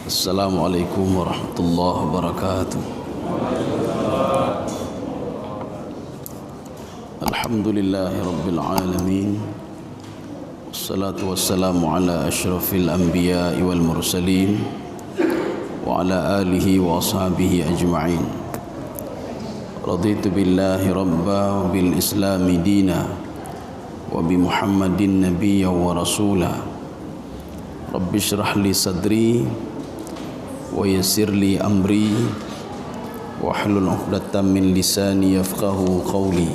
Assalamualaikum warahmatullahi wabarakatuh. Alhamdulillahi rabbil alamin. Wassalatu wassalamu ala asyrafil anbiya'i wal mursalin wa ala alihi wa ashabihi ajma'in. Raditu billahi rabba wa bil islami dina wa bi Muhammadin nabiyya wa rasula. Rabbi shrah li sadri wa yassir li amri wahlul 'uqdatam min lisani yafqahu qawli.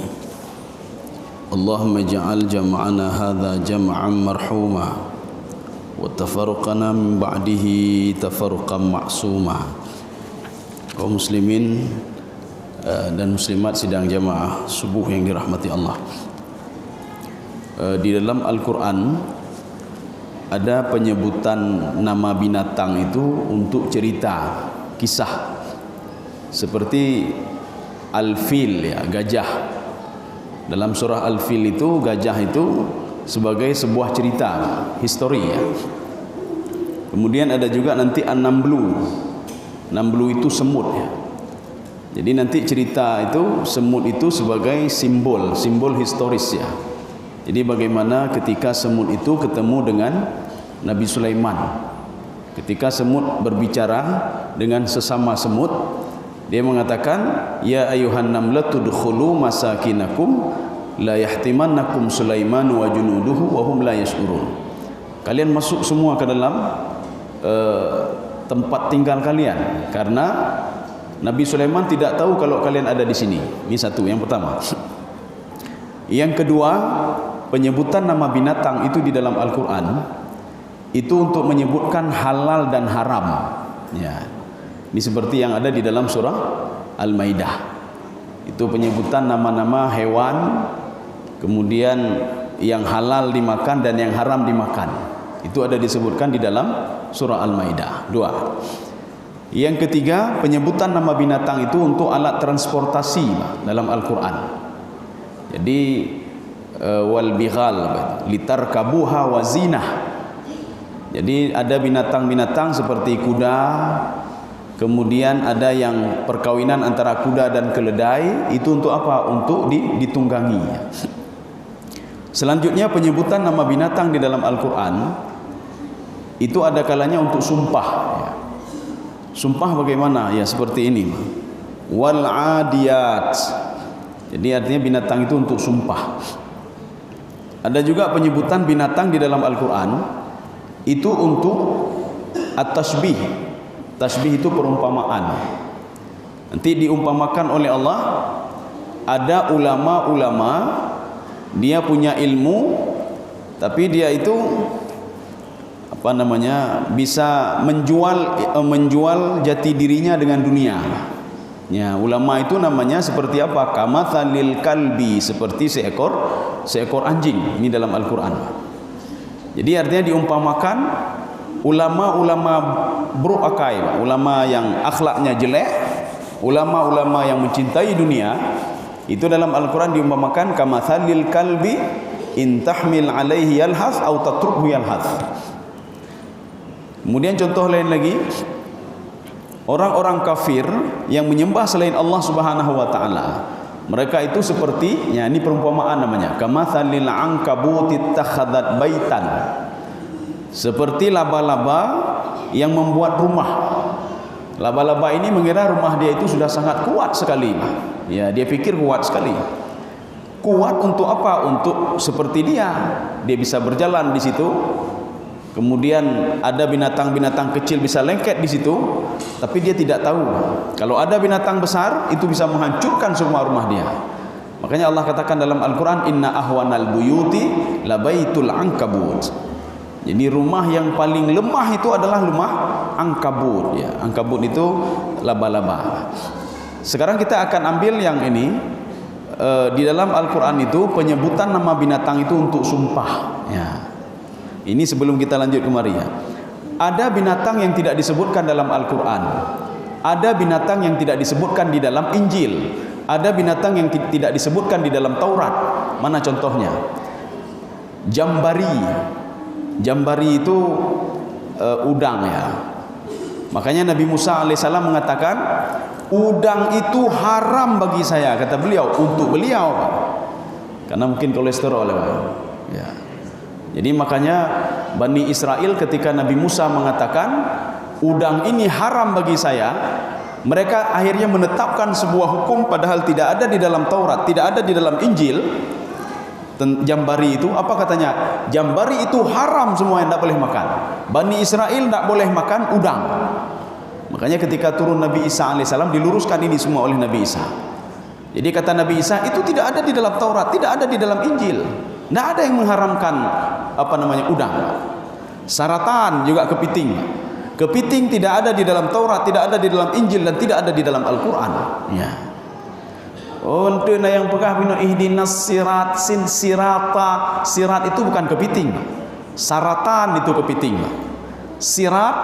Allahumma ja'al jam'ana hadza jam'an marhuma wa tafarruqana min ba'dihi tafarruqan ma'suma. Kaum muslimin dan muslimat sidang jamaah subuh yang dirahmati Allah. Di dalam Al-Quran ada penyebutan nama binatang itu untuk cerita, kisah. Seperti Al-Fil, ya, gajah. Dalam surah Al-Fil itu gajah itu sebagai sebuah cerita, histori, ya. Kemudian ada juga nanti An-Namlu. Namlu itu semut, ya. Jadi nanti cerita itu semut itu sebagai simbol historis, ya. Jadi bagaimana ketika semut itu ketemu dengan Nabi Sulaiman. Ketika semut berbicara dengan sesama semut, dia mengatakan, ya ayuhan namlatu dukhulu masakinakum la yahtimannakum Sulaiman wa junuduhu wa hum la yash'urun. Kalian masuk semua ke dalam tempat tinggal kalian, karena Nabi Sulaiman tidak tahu kalau kalian ada di sini. Ini satu, yang pertama. Yang kedua, penyebutan nama binatang itu di dalam Al-Quran itu untuk menyebutkan halal dan haram, ya. Ini seperti yang ada di dalam surah Al-Maidah. Itu penyebutan nama-nama hewan, kemudian yang halal dimakan dan yang haram dimakan. Itu ada disebutkan di dalam surah Al-Maidah. Dua. Yang ketiga, penyebutan nama binatang itu untuk alat transportasi dalam Al-Quran. Jadi wal bighal litarkabuha wa zinah. Jadi ada binatang-binatang seperti kuda, kemudian ada yang perkawinan antara kuda dan keledai. Itu untuk apa? Untuk ditunggangi. Selanjutnya penyebutan nama binatang di dalam Al-Quran itu ada kalanya untuk sumpah, ya. Sumpah bagaimana? Ya seperti ini. Wal adiyat. Jadi artinya binatang itu untuk sumpah. Ada juga penyebutan binatang di dalam Al-Quran itu untuk at-tashbih. Tashbih itu perumpamaan. Nanti diumpamakan oleh Allah. Ada ulama-ulama, dia punya ilmu, tapi dia itu bisa menjual jati dirinya dengan dunia. Ya, ulama itu namanya seperti apa? Kamathalil kalbi, seperti seekor anjing. Ini dalam Al-Quran. Jadi artinya diumpamakan ulama-ulama buruk akai, ulama yang akhlaknya jelek, ulama-ulama yang mencintai dunia. Itu dalam Al-Quran diumpamakan kamathalil kalbi in tahmil alaihi yalhath au tatrukhu yalhath. Kemudian contoh lain lagi, orang-orang kafir yang menyembah selain Allah Subhanahu wa taala. Mereka itu seperti, ya, ini perumpamaan namanya, kamathalil ankabuti takhadhat baitan. Seperti laba-laba yang membuat rumah. Laba-laba ini mengira rumah dia itu sudah sangat kuat sekali. Ya, dia pikir kuat sekali. Kuat untuk apa? Untuk seperti dia bisa berjalan di situ. Kemudian ada binatang-binatang kecil bisa lengket di situ, tapi dia tidak tahu kalau ada binatang besar itu bisa menghancurkan semua rumah dia. Makanya Allah katakan dalam Al-Quran, inna ahwanal buyuti labaitul ankabut. Jadi rumah yang paling lemah itu adalah rumah ankabut, ya. Ankabut itu laba-laba. Sekarang kita akan ambil yang ini. Di dalam Al-Quran itu penyebutan nama binatang itu untuk sumpah, ya. Ini sebelum kita lanjut kemari, ya. Ada binatang yang tidak disebutkan dalam Al-Quran. Ada binatang yang tidak disebutkan di dalam Injil. Ada binatang yang tidak disebutkan di dalam Taurat. Mana contohnya? Jambari. Jambari itu udang, ya. Makanya Nabi Musa alaihissalam mengatakan, udang itu haram bagi saya, kata beliau, untuk beliau, karena mungkin kolesterol ya. Jadi makanya Bani Israel ketika Nabi Musa mengatakan udang ini haram bagi saya, mereka akhirnya menetapkan sebuah hukum padahal tidak ada di dalam Taurat, tidak ada di dalam Injil. Jambari itu apa katanya? Jambari itu haram, semua yang tidak boleh makan. Bani Israel tidak boleh makan udang. Makanya ketika turun Nabi Isa alaihissalam diluruskan ini semua oleh Nabi Isa. Jadi kata Nabi Isa, itu tidak ada di dalam Taurat, tidak ada di dalam Injil. Tidak ada yang mengharamkan udang. Saratan juga kepiting. Kepiting tidak ada di dalam Taurat, tidak ada di dalam Injil, dan tidak ada di dalam Al-Quran. Ya. Untuk yang pegah bino ihdinas sirat sin sirata. Sirat itu bukan kepiting. Saratan itu kepiting. Sirat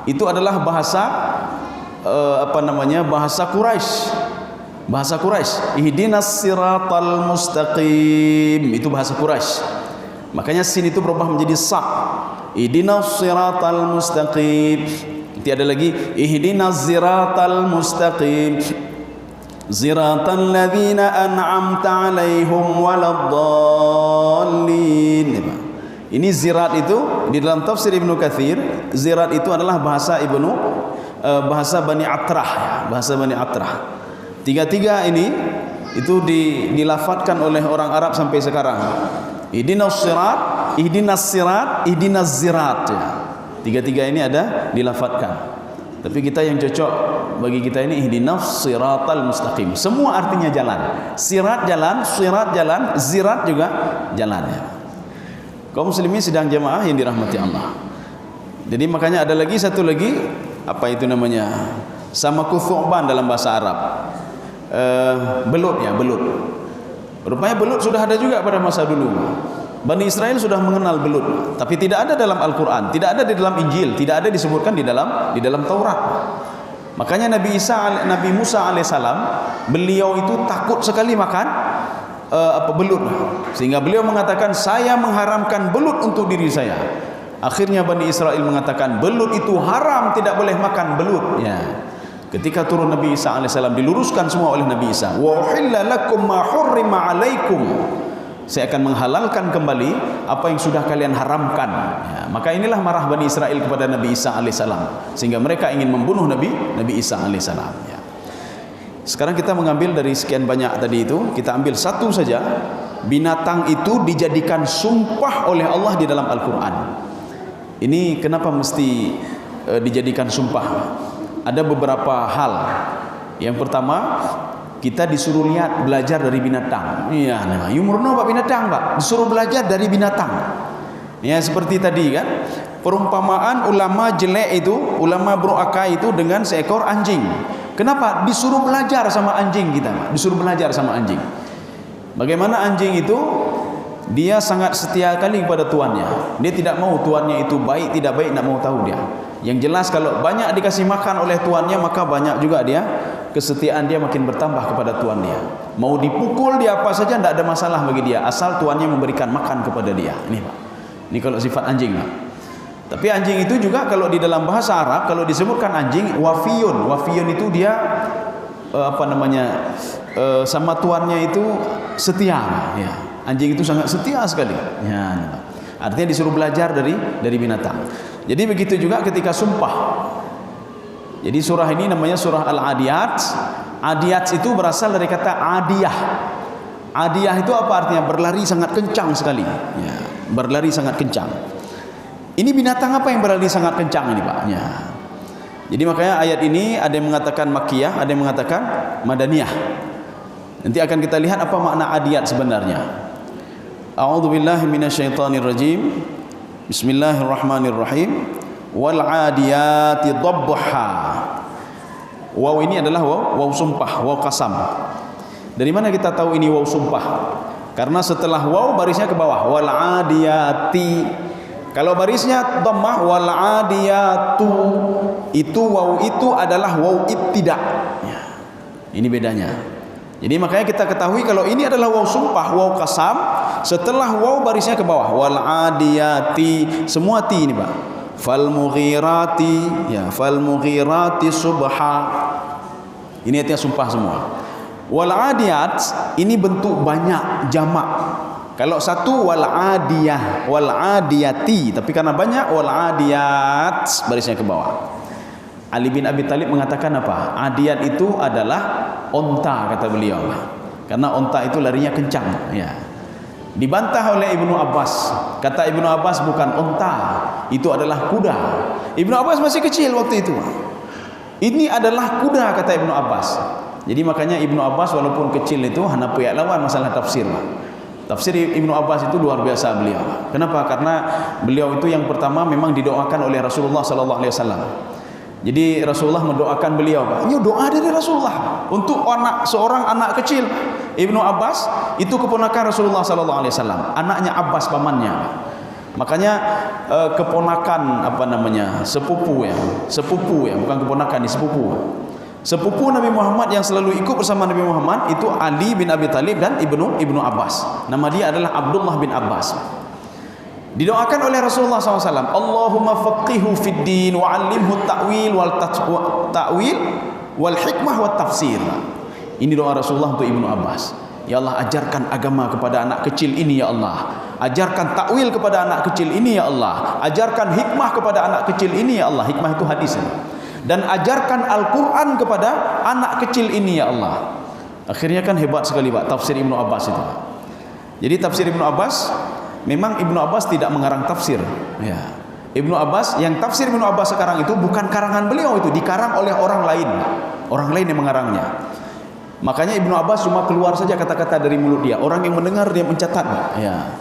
itu adalah bahasa bahasa Quraisy. Bahasa Quraisy. Ihdinas siratal mustaqim, itu bahasa Quraisy. Makanya sin itu berubah menjadi sa. Ihdinas siratal mustaqim. Nanti ada lagi ihdinas siratal mustaqim. Ziratal ladzina an'amta 'alaihim waladdallin. Ini zirat itu di dalam tafsir Ibnu Katsir, zirat itu adalah bahasa bahasa Bani Atrah ya, bahasa Bani Atrah. Tiga-tiga ini itu dilafadzkan oleh orang Arab sampai sekarang. Ihdinas sirat, ihdinas sirat, ihdinas zirat ya. Tiga-tiga ini ada dilafadzkan. Tapi kita yang cocok bagi kita ini ihdinas siratal mustaqim. Semua artinya jalan. Sirat jalan, sirat jalan, zirat juga jalan ya. Kaum muslimin sidang jamaah yang dirahmati Allah. Jadi makanya ada lagi satu lagi, apa itu namanya? Sama kuthu'ban dalam bahasa Arab. Belut ya, belut. Rupanya belut sudah ada juga pada masa dulu. Bani Israel sudah mengenal belut, tapi tidak ada dalam Al-Quran, tidak ada di dalam Injil, tidak ada disebutkan di dalam Taurat. Makanya Nabi Musa alaihissalam, beliau itu takut sekali makan belut, sehingga beliau mengatakan, saya mengharamkan belut untuk diri saya. Akhirnya Bani Israel mengatakan, belut itu haram, tidak boleh makan belut ya. Ketika turun Nabi Isa alaihissalam, diluruskan semua oleh Nabi Isa, wa uhilla lakum ma hurrima alaikum, saya akan menghalalkan kembali apa yang sudah kalian haramkan ya. Maka inilah marah Bani Israel kepada Nabi Isa alaihissalam, sehingga mereka ingin membunuh Nabi Isa alaihissalam ya. Sekarang kita mengambil dari sekian banyak tadi itu, kita ambil satu saja. Binatang itu dijadikan sumpah oleh Allah di dalam Al-Quran. Ini kenapa mesti dijadikan sumpah? Ada beberapa hal. Yang pertama, kita disuruh lihat, belajar dari binatang. Iya, nah, yumurno pak binatang pak, disuruh belajar dari binatang. Ya seperti tadi kan, perumpamaan ulama jelek itu, ulama beruaka itu dengan seekor anjing. Kenapa? Disuruh belajar sama anjing kita, pak. Disuruh belajar sama anjing. Bagaimana anjing itu, dia sangat setia kali kepada tuannya. Dia tidak mau tuannya itu baik tidak baik, tidak mau tahu dia. Yang jelas kalau banyak dikasih makan oleh tuannya, maka banyak juga dia, kesetiaan dia makin bertambah kepada tuan dia. Mau dipukul dia apa saja tidak ada masalah bagi dia, asal tuannya memberikan makan kepada dia. Ini pak, ini kalau sifat anjing pak. Tapi anjing itu juga kalau di dalam bahasa Arab, kalau disebutkan anjing, wafiyun. Wafiyun itu dia sama tuannya itu setia ya. Anjing itu sangat setia sekali ya. Artinya disuruh belajar dari binatang. Jadi begitu juga ketika sumpah. Jadi surah ini namanya surah Al-Adiyat. Adiyat itu berasal dari kata adiyah. Adiyah itu apa artinya? Berlari sangat kencang sekali ya, berlari sangat kencang. Ini binatang apa yang berlari sangat kencang ini pak ya. Jadi makanya ayat ini ada yang mengatakan Makkiyah, ada yang mengatakan Madaniyah. Nanti akan kita lihat apa makna adiyat sebenarnya. A'udzubillahi minasyaitonirrajim. Bismillahirrahmanirrahim. Wal 'adiyati dhabha. Waw ini adalah waw sumpah, waw qasam. Dari mana kita tahu ini waw sumpah? Karena setelah waw barisnya ke bawah, wal 'adiyati. Kalau barisnya dhammah, wal 'adiyatu, itu waw itu adalah waw ibtida. Ya. Ini bedanya. Jadi makanya kita ketahui kalau ini adalah waw sumpah, waw qasam, setelah waw barisnya ke bawah, wal 'adiyati, semua ti ini pak. fal mughirati, ya, fal mughirati subha. Ini artinya sumpah semua. Wal adiyat ini bentuk banyak jamak. Kalau satu wal adiyah, wal adiyati, tapi karena banyak wal adiyat barisnya ke bawah. Ali bin Abi Thalib mengatakan apa? Adiyat itu adalah onta, kata beliau. Karena onta itu larinya kencang, ya. Dibantah oleh Ibnu Abbas. Kata Ibnu Abbas, bukan onta, itu adalah kuda. Ibnu Abbas masih kecil waktu itu. Ini adalah kuda, kata Ibnu Abbas. Jadi makanya Ibnu Abbas walaupun kecil itu hana puyak lawan masalah tafsir. Tafsir Ibnu Abbas itu luar biasa beliau. Kenapa? Karena beliau itu yang pertama memang didoakan oleh Rasulullah sallallahu alaihi wasallam. Jadi Rasulullah mendoakan beliau. Ini doa dari Rasulullah untuk seorang anak kecil. Ibnu Abbas itu keponakan Rasulullah sallallahu alaihi wasallam, anaknya Abbas pamannya. Makanya keponakan sepupu ya, bukan keponakan, ini sepupu. Sepupu Nabi Muhammad yang selalu ikut bersama Nabi Muhammad itu Ali bin Abi Thalib dan Ibnu Abbas. Nama dia adalah Abdullah bin Abbas. Didoakan oleh Rasulullah SAW, Allahumma faqihu fid din wa 'allimhu ta'wil wal hikmah wat tafsir. Ini doa Rasulullah untuk Ibnu Abbas. Ya Allah, ajarkan agama kepada anak kecil ini ya Allah. Ajarkan takwil kepada anak kecil ini ya Allah. Ajarkan hikmah kepada anak kecil ini ya Allah. Hikmah itu hadis. Dan ajarkan Al-Quran kepada anak kecil ini ya Allah. Akhirnya kan hebat sekali Pak tafsir Ibnu Abbas itu. Jadi tafsir Ibnu Abbas, memang Ibnu Abbas tidak mengarang tafsir, ya. Ibnu Abbas, yang tafsir Ibnu Abbas sekarang itu bukan karangan beliau, itu dikarang oleh orang lain yang mengarangnya. Makanya Ibnu Abbas cuma keluar saja kata-kata dari mulut dia, orang yang mendengar dia mencatat, ya.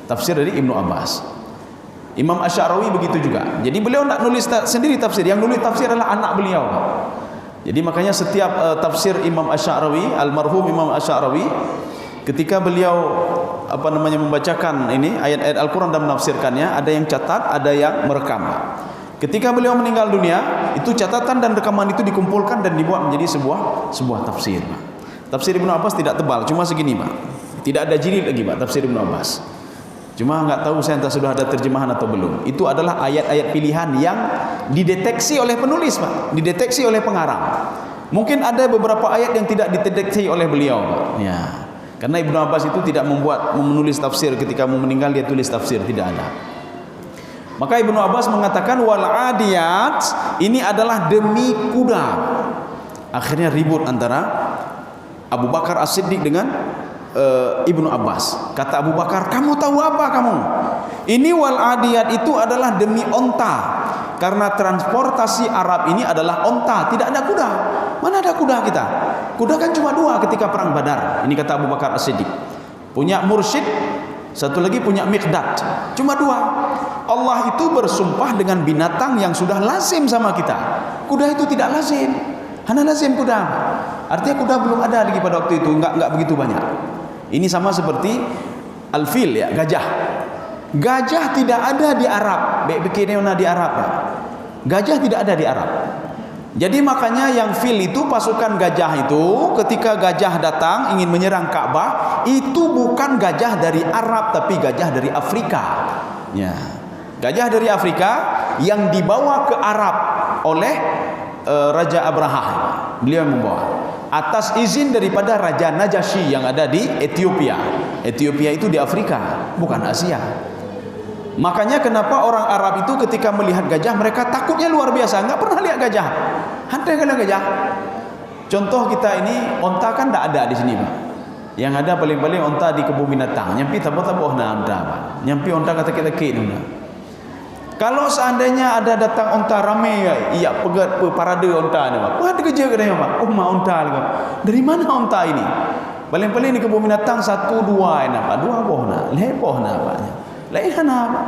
Tafsir dari Ibnu Abbas. Imam Asy'arawi begitu juga. Jadi beliau tidak nulis sendiri tafsir, yang nulis tafsir adalah anak beliau. Jadi makanya setiap tafsir Imam Asy'arawi, almarhum Imam Asy'arawi, ketika beliau membacakan ini ayat-ayat Al-Quran dan menafsirkannya, ada yang catat, ada yang merekam. Ketika beliau meninggal dunia, itu catatan dan rekaman itu dikumpulkan dan dibuat menjadi sebuah tafsir. Tafsir Ibnu Abbas tidak tebal, cuma segini Pak. Tidak ada jilid lagi Pak tafsir Ibnu Abbas. Cuma nggak tahu saya entah sudah ada terjemahan atau belum. Itu adalah ayat-ayat pilihan yang dideteksi oleh penulis Pak, dideteksi oleh pengarang. Mungkin ada beberapa ayat yang tidak dideteksi oleh beliau Pak. Ya. Karena Ibnu Abbas itu tidak menulis tafsir, ketika mau meninggal dia tulis tafsir, tidak ada. Maka Ibnu Abbas mengatakan wal adiyat ini adalah demi kuda. Akhirnya ribut antara Abu Bakar As-Siddiq dengan Ibnu Abbas. Kata Abu Bakar, kamu tahu apa kamu? Ini wal adiyat itu adalah demi onta. Karena transportasi Arab ini adalah onta, tidak ada kuda. Mana ada kuda kita? Kuda kan cuma dua ketika perang Badar. Ini kata Abu Bakar As-Siddiq. Punya Mursyid, satu lagi punya Miqdad. Cuma dua. Allah itu bersumpah dengan binatang yang sudah lazim sama kita. Kuda itu tidak lazim. Hana lazim kuda. Artinya kuda belum ada lagi pada waktu itu, enggak begitu banyak. Ini sama seperti al-fil ya, gajah. Gajah tidak ada di Arab. Begini di Arab. Gajah tidak ada di Arab. Jadi makanya yang fil itu pasukan gajah itu ketika gajah datang ingin menyerang Ka'bah, itu bukan gajah dari Arab tapi gajah dari Afrika. Ya. Gajah dari Afrika yang dibawa ke Arab oleh Raja Abraha. Beliau yang membawa atas izin daripada Raja Najasyi yang ada di Ethiopia. Ethiopia itu di Afrika, bukan Asia. Makanya kenapa orang Arab itu ketika melihat gajah mereka takutnya luar biasa, nggak pernah lihat gajah. Hantar kali gajah. Contoh kita ini, onta kan tidak ada di sini Pak. Yang ada paling-paling onta di kebun binatang. Nyampi tabuh-tabuh na onta Pak. Nyampi onta kata kita kini. Kalau seandainya ada datang onta ramai, iya pegat parade onta ni Pak. Wah kerja ke dia Pak. Oh ma onta lagi. Dari mana onta ini? Paling-paling di kebun binatang 1 2 ini Pak. 2 boh na, lepoh na Pak. Lain apa?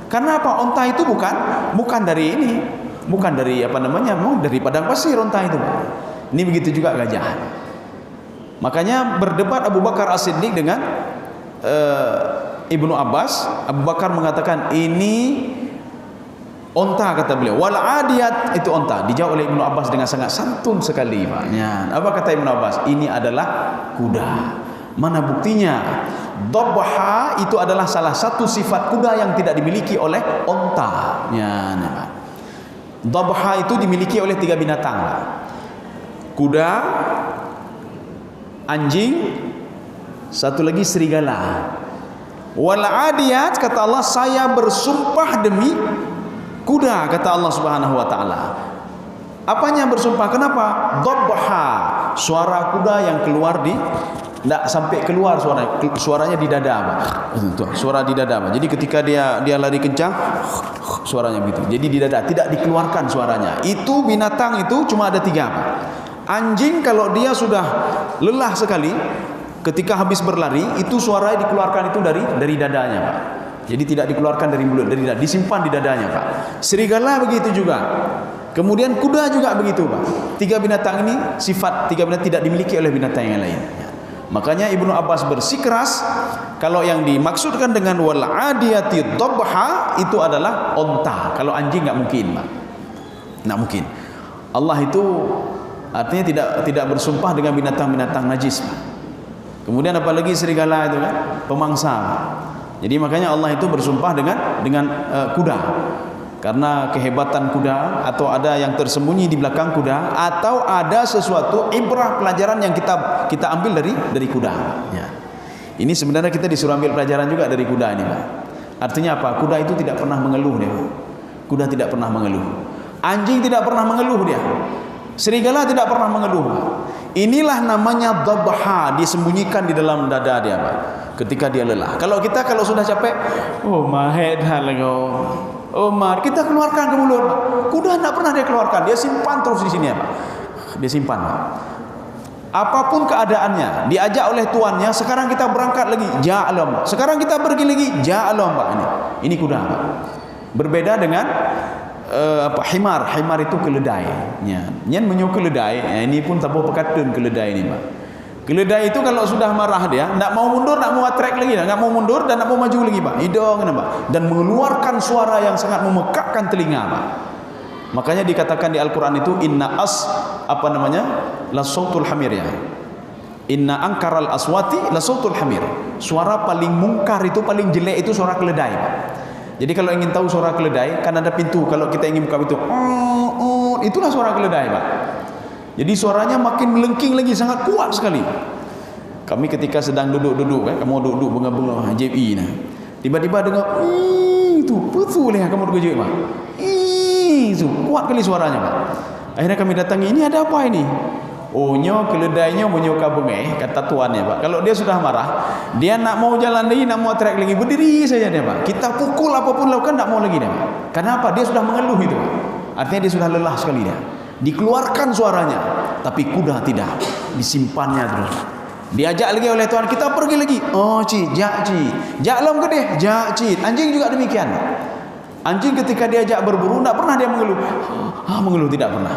Karena apa? Onta itu bukan dari ini, bukan dari dari padang pasir onta itu. Ini begitu juga gajah. Makanya berdebat Abu Bakar As-Siddiq dengan Ibnu Abbas. Abu Bakar mengatakan ini onta, kata beliau. Wal adiyat itu onta. Dijawab oleh Ibnu Abbas dengan sangat santun sekali. Apa kata Ibnu Abbas? Ini adalah kuda. Mana buktinya? Dabha itu adalah salah satu sifat kuda yang tidak dimiliki oleh onta. Ya, Pak. Dabha itu dimiliki oleh 3 binatang, Pak. Kuda, anjing, satu lagi serigala. Wal adiyat, kata Allah, saya bersumpah demi kuda, kata Allah Subhanahu wa taala. Apanya bersumpah? Kenapa? Dabha, suara kuda yang keluar tidak sampai keluar suaranya di dada, Pak. Suara di dada, Pak. Jadi ketika dia lari kencang, suaranya begitu. Jadi di dada, tidak dikeluarkan suaranya. Itu binatang itu cuma ada 3, Pak. Anjing kalau dia sudah lelah sekali, ketika habis berlari, itu suaranya dikeluarkan itu dari dadanya, Pak. Jadi tidak dikeluarkan dari mulut, dari dada, disimpan di dadanya, Pak. Serigala begitu juga. Kemudian kuda juga begitu, Pak. 3 binatang ini, sifat 3 binatang tidak dimiliki oleh binatang yang lain. Makanya Ibnu Abbas bersikeras kalau yang dimaksudkan dengan wal adiyati dabha itu adalah onta. Kalau anjing enggak mungkin, Pak. Enggak mungkin. Allah itu artinya tidak bersumpah dengan binatang-binatang najis, Pak. Kemudian apalagi serigala itu kan pemangsa, Pak. Jadi makanya Allah itu bersumpah dengan kuda. Karena kehebatan kuda, atau ada yang tersembunyi di belakang kuda, atau ada sesuatu ibrah, pelajaran yang kita ambil dari kuda. Ya. Ini sebenarnya kita disuruh ambil pelajaran juga dari kuda ini, Pak. Artinya apa? Kuda itu tidak pernah mengeluh dia. Kuda tidak pernah mengeluh. Anjing tidak pernah mengeluh dia. Serigala tidak pernah mengeluh. Inilah namanya dabha, disembunyikan di dalam dada dia, Pak. Ketika dia lelah. Kalau sudah capek, oh mahedah lego. Oh, kita keluarkan ke mulut, Pak. Kuda tidak pernah dia keluarkan, dia simpan terus di sini, Pak. Dia simpan, Pak. Apapun keadaannya, diajak oleh tuannya, sekarang kita berangkat lagi, ja'alam, Pak. Sekarang kita pergi lagi, ja'alam, Pak. Ini kuda, Pak. Berbeda dengan himar. Himar itu keledai. Nyen menyu keledai. Ini pun tak apa pekatun keledai ini, Pak. Keledai itu kalau sudah marah dia, tidak mau mundur, tidak mau trek lagi, tidak mau mundur dan tidak mau maju lagi, Pak. Hidung, Pak. Dan mengeluarkan suara yang sangat memekakkan telinga, Pak. Makanya dikatakan di Al-Quran itu la sautul hamir, ya. Inna angkaral aswati la sautul hamir. Suara paling mungkar itu, paling jelek itu suara keledai, Pak. Jadi kalau ingin tahu suara keledai, kan ada pintu. Kalau kita ingin buka pintu, itulah suara keledai, Pak. Jadi suaranya makin melengking lagi, sangat kuat sekali. Kami ketika sedang duduk-duduk, kamu duduk bunga-bunga JI nah. Tiba-tiba dengar itu betul ya kamu duduk JI, Pak. Itu kuat kali suaranya, Pak. Akhirnya kami datangi, ini ada apa ini? Oh, keledainya menyuka bengeh, kata tuannya, Pak. Kalau dia sudah marah, dia nak mau jalan lagi, nak mau trek lagi, berdiri saja dia, Pak. Kita pukul apapun lakukan, tak mau lagi dia, Pak. Kenapa? Dia sudah mengeluh itu, Pak. Artinya dia sudah lelah sekali dia. Dikeluarkan suaranya, tapi kuda tidak, disimpannya terus. Diajak lagi oleh Tuhan, kita pergi lagi. Oh, ja'lam gede, anjing juga demikian. Anjing ketika diajak berburu, tidak pernah dia mengeluh. Mengeluh tidak pernah.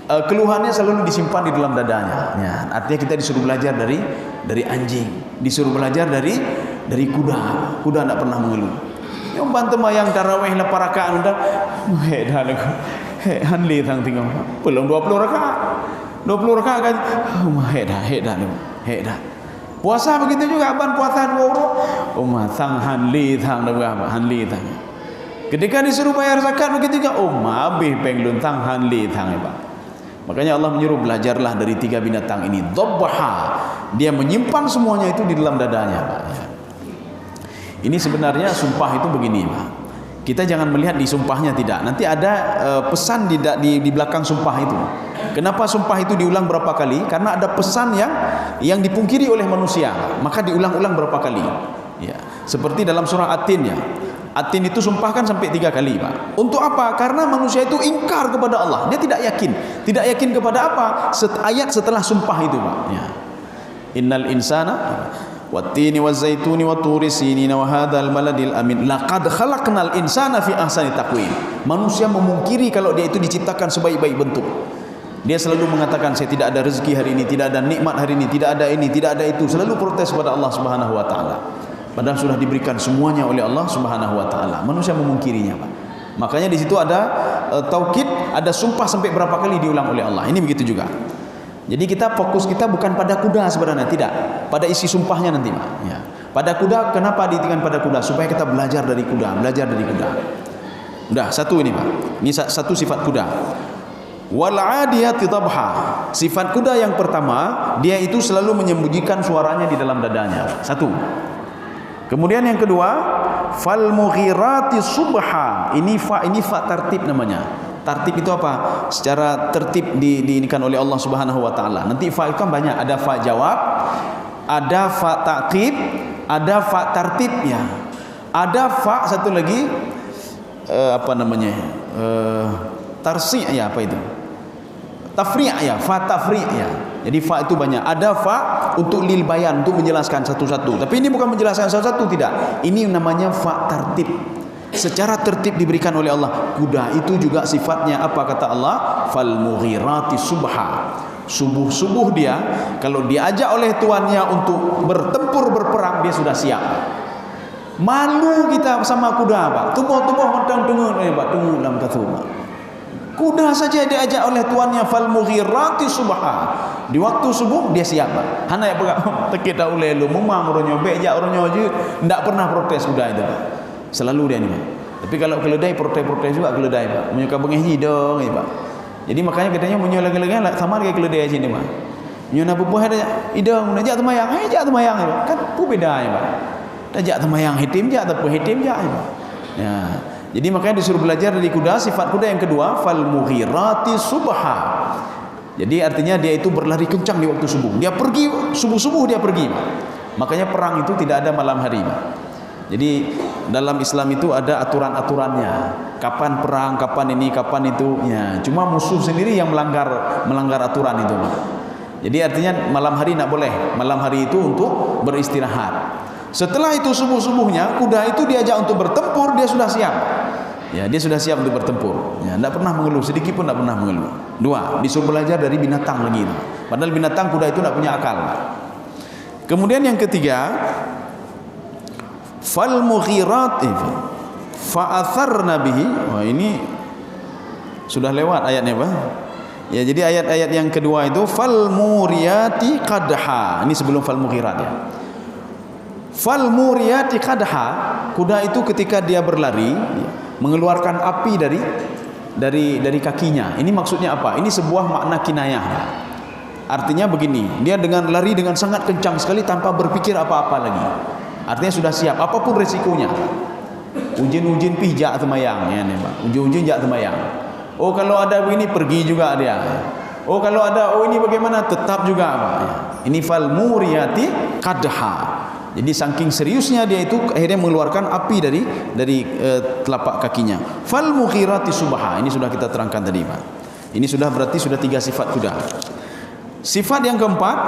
Keluhannya selalu disimpan di dalam dadanya. Ya, artinya kita disuruh belajar dari anjing, disuruh belajar dari kuda. Kuda tidak pernah mengeluh. Yang bantu yang tarawih 8 rakaat udah, hanli thang tinggal belum 20 rakaat kan hedah. Puasa begitu juga, ban puasa 2 orang thang hanli thang hanli thang. Ketika disuruh bayar zakat begitu juga habis penglun thang hanli thang, Pak. Makanya Allah menyuruh belajarlah dari 3 binatang ini. Dabha, dia menyimpan semuanya itu di dalam dadanya, Pak. Ini sebenarnya sumpah itu begini, Pak. Kita jangan melihat di sumpahnya, tidak. Nanti ada pesan di belakang sumpah itu. Kenapa sumpah itu diulang berapa kali? Karena ada pesan yang dipungkiri oleh manusia, maka diulang-ulang berapa kali. Ya, seperti dalam surah At-Tin, ya. At-Tin itu sumpahkan sampai 3 kali, Pak. Untuk apa? Karena manusia itu ingkar kepada Allah. Dia tidak yakin. Tidak yakin kepada apa? Ayat setelah sumpah itu, Pak. Ya. Innal insana wattini wazzaituni watturi sinina wa hadzal baladil amin laqad khalaqnal insana fi ahsani taqwim. Manusia memungkiri kalau dia itu diciptakan sebaik-baik bentuk. Dia selalu mengatakan, saya tidak ada rezeki hari ini, tidak ada nikmat hari ini, tidak ada ini, tidak ada itu. Selalu protes kepada Allah Subhanahu wa taala. Padahal sudah diberikan semuanya oleh Allah Subhanahu wa taala. Manusia memungkirinya, Pak. Makanya di situ ada taukid, ada sumpah sampai berapa kali diulang oleh Allah. Ini begitu juga. Jadi fokus kita bukan pada kuda sebenarnya, tidak. Pada isi sumpahnya nanti, Pak. Ya. Pada kuda, kenapa diitikkan pada kuda? Supaya kita belajar dari kuda, belajar dari kuda. Udah, satu ini Pak. Ini satu sifat kuda. Wal 'adiyati dhabha. Sifat kuda yang pertama, dia itu selalu menyembunyikan suaranya di dalam dadanya. Satu. Kemudian yang kedua, fal mughirati subha. Ini fa tartib namanya. Tartib itu apa? Secara tertib diinikan oleh Allah Subhanahu wa taala. Nanti fa itu kan banyak, ada fa jawab, ada fa ta'qib, ada fa tartib ya. Ada fa satu lagi apa namanya? Tarsi' ya, apa itu? Tafri' ya, fa tafri' ya. Jadi fa itu banyak. Ada fa untuk lil bayan, untuk menjelaskan satu-satu. Tapi ini bukan menjelaskan satu-satu, tidak. Ini namanya fa tartib. Secara tertib diberikan oleh Allah. Kuda itu juga sifatnya apa kata Allah? Fal mughirati subha. Subuh-subuh dia kalau diajak oleh tuannya untuk bertempur berperang, dia sudah siap. Malu kita sama kuda Pak. Tubuh-tubuh mentang tunggu Pak, tunggu dalam katuma. Kuda saja diajak oleh tuannya fal mughirati subha. Di waktu subuh dia siap Pak. Hana ya Pak, tekit dah oleh lu memang orangnya bejak orangnya je ndak pernah protes kuda itu Pak. Selalu dia ni Pak. Tapi kalau keledai protes juga keledai Pak. Menyuka bengih dong ya Pak. Jadi makanya katanya munyo lagi-lagi sama dengan keledai sini Pak. Munyo na bubuh ada idong najak temayang, ajak temayang Pak. Kan pu beda ya Pak. Ajak temayang hitim jak ataupun hitim jak ya Pak. Ya. Jadi makanya disuruh belajar dari kuda. Sifat kuda yang kedua, fal mughirati subha. Jadi artinya dia itu berlari kencang di waktu subuh. Dia pergi subuh-subuh dia pergi Pak. Makanya perang itu tidak ada malam hari Pak. Jadi dalam Islam itu ada aturan-aturannya. Kapan perang, kapan ini, kapan itu. Ya, cuma musuh sendiri yang melanggar aturan itu. Jadi artinya malam hari tidak boleh. Malam hari itu untuk beristirahat. Setelah itu subuh-subuhnya kuda itu diajak untuk bertempur, dia sudah siap. Ya, dia sudah siap untuk bertempur. Ya, tidak pernah mengeluh, sedikit pun tidak pernah mengeluh. Dua, disuruh belajar dari binatang lagi. Padahal binatang kuda itu tidak punya akal. Kemudian yang ketiga, fal mughirat fa'atharna bihi. Wah, ini sudah lewat ayatnya Pak. Ya, jadi ayat-ayat yang kedua itu fal muriyati qadha. Ini sebelum fal mughirat ya. Fal muriyati qadha, kuda itu ketika dia berlari mengeluarkan api dari kakinya. Ini maksudnya apa? Ini sebuah makna kinayah. Artinya begini, dia dengan lari dengan sangat kencang sekali tanpa berpikir apa-apa lagi. Artinya sudah siap apapun resikonya. Ujin-ujin pijak temayang ya nih Pak. Ujin-ujin jak temayang. Oh kalau ada begini pergi juga dia. Oh kalau ada ini bagaimana tetap juga Pak. Ini fal muriyati qadha. Jadi saking seriusnya dia itu akhirnya mengeluarkan api dari telapak kakinya. Fal mughirati subha. Ini sudah kita terangkan tadi Pak. Ini sudah berarti sudah 3 sifat kuda. Sifat yang keempat,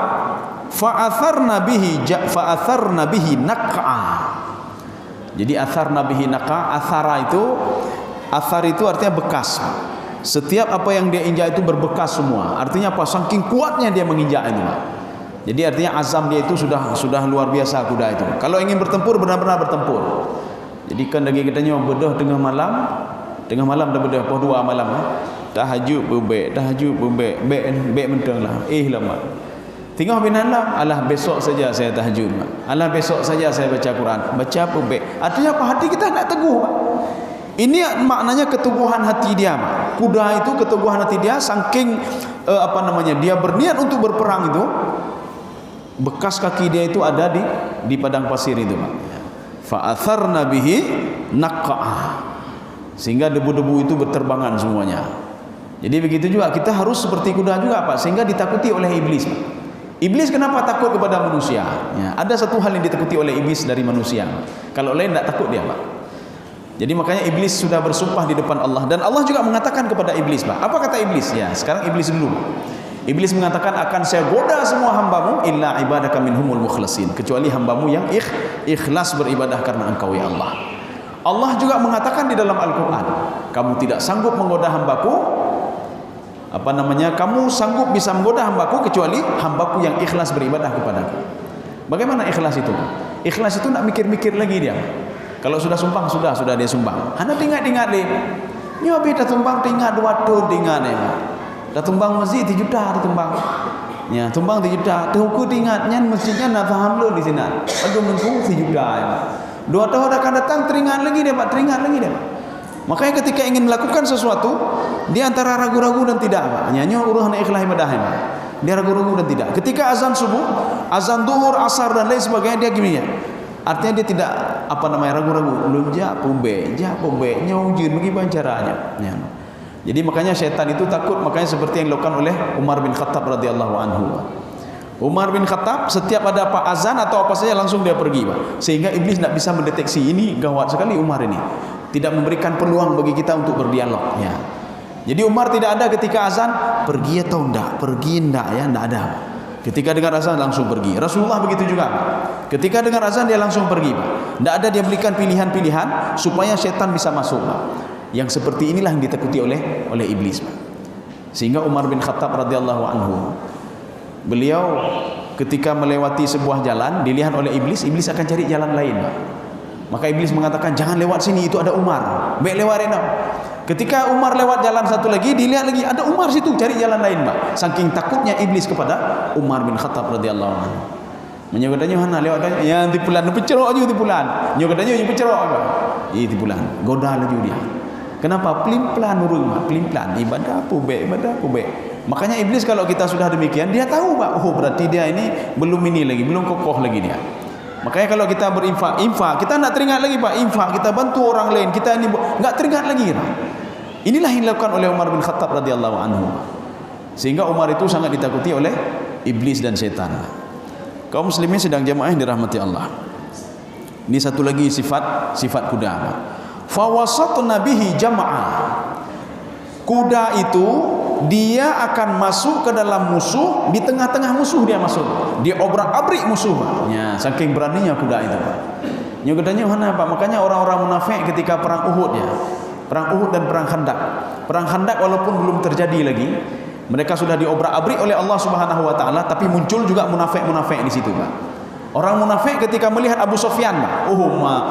fa'atharna bihi naq'a. Jadi atharna bihi naq'a, athara itu, athar itu artinya bekas. Setiap apa yang dia injak itu berbekas semua. Artinya apa? Saking kuatnya dia menginjak itu Pak. Jadi artinya azam dia itu sudah luar biasa kuda itu. Kalau ingin bertempur benar-benar bertempur. Jadi kan lagi katanya bedah tengah malam dah bedah pukul 2 malam. Tahajud bebek, bek mentanglah. Lama. Tengah binalam, alah besok saja saya tahajud. Alah besok saja saya baca Quran. Baca bebek. Artinya apa? Hati kita nak teguh. Ini maknanya keteguhan hati dia. Kuda itu keteguhan hati dia saking dia berniat untuk berperang itu. Bekas kaki dia itu ada di padang pasir itu Pak. Fa'atharna bihi naq'a. Sehingga debu-debu itu berterbangan semuanya. Jadi begitu juga kita harus seperti kuda juga Pak, sehingga ditakuti oleh iblis Pak. Iblis kenapa takut kepada manusia? Ya, ada satu hal yang ditakuti oleh iblis dari manusia. Kalau lain tidak takut dia Pak. Jadi makanya iblis sudah bersumpah di depan Allah, dan Allah juga mengatakan kepada iblis Pak. Apa kata iblis? Ya, sekarang iblis dulu. Iblis mengatakan akan saya goda semua hambamu illa ibadaka minhumul mukhlasin, kecuali hambamu yang ikhlas beribadah karena engkau ya Allah. Allah juga mengatakan di dalam Al-Quran, kamu tidak sanggup menggoda hambaku, kamu sanggup bisa menggoda hambaku kecuali hambaku yang ikhlas beribadah kepadaku. Bagaimana ikhlas itu? Ikhlas itu nak mikir-mikir lagi dia. Kalau sudah sumpah sudah dia sumbang. Hana tinggal dia. Nyobi dah tumbang tinggal 2 tahun tinggal dia. Dah tumbang masjid 7 juta dah tumbang. Ya, tumbang 7 juta. Tuku ingat nyan mestinya nak faham lu di sini. Aduh mentu 7 juta. 2 tahun akan datang teringat lagi dia, Pak, teringat lagi dia. Makanya ketika ingin melakukan sesuatu, dia antara ragu-ragu dan tidak, Pak. Nyanyi urusan ikhlas ibadah, Pak. Dia ragu-ragu dan tidak. Ketika azan subuh, azan duhur, asar dan lain sebagainya, dia gini ya. Artinya dia tidak ragu-ragu. Belum jak pombe, nyujud bagaimana caranya. Ya. Jadi makanya syaitan itu takut, makanya seperti yang dilakukan oleh Umar bin Khattab radhiyallahu anhu. Umar bin Khattab setiap ada apa azan atau apa saja langsung dia pergi, Pak. Sehingga iblis tidak bisa mendeteksi. Ini gawat sekali Umar ini. Tidak memberikan peluang bagi kita untuk berdialog, ya. Jadi Umar tidak ada ketika azan pergi atau enggak, ya, enggak ada. Ketika dengar azan langsung pergi. Rasulullah begitu juga, Pak. Ketika dengar azan dia langsung pergi, Pak. Tidak ada dia berikan pilihan-pilihan supaya syaitan bisa masuk, Pak. Yang seperti inilah yang ditakuti oleh iblis, Pak. Sehingga Umar bin Khattab radhiyallahu anhu, beliau ketika melewati sebuah jalan dilihat oleh iblis akan cari jalan lain, Pak. Maka iblis mengatakan jangan lewat sini, itu ada Umar. Baik lewatin. Ketika Umar lewat jalan satu lagi, dilihat lagi ada Umar situ, cari jalan lain, Pak. Saking takutnya iblis kepada Umar bin Khattab radhiyallahu anhu. Menyokatanya hana lewat dah, ya tipulan pecerok aja tipulan. Nyokatanya je pecerok apa? Tipulan. Goda laju dia. Kenapa? Pelin-pelan urung, Pak. Pelin-pelan. Ibadah baik. Makanya iblis kalau kita sudah demikian, dia tahu, Pak. Oh, berarti dia ini belum kokoh lagi dia. Makanya kalau kita berinfak, kita nak teringat lagi, Pak, infak, kita bantu orang lain, kita ini enggak teringat lagi, Pak. Inilah yang dilakukan oleh Umar bin Khattab radhiyallahu anhu. Sehingga Umar itu sangat ditakuti oleh iblis dan setan. Kaum muslimin sedang jamaah yang dirahmati Allah. Ini satu lagi sifat kuda. Fa wasatna bihi jam'a. Kuda itu dia akan masuk ke dalam musuh, di tengah-tengah musuh dia masuk. Dia obrak-abrik musuh. Ya, saking beraninya kuda itu, Pak. Nyokatanya mana, Pak? Makanya orang-orang munafik ketika perang Uhud, ya. Perang Uhud dan perang Khandaq. Perang Khandaq walaupun belum terjadi lagi, mereka sudah diobrak-abrik oleh Allah Subhanahu wa taala, tapi muncul juga munafik-munafik di situ, Pak. Orang munafik ketika melihat Abu Sufyan, Pak.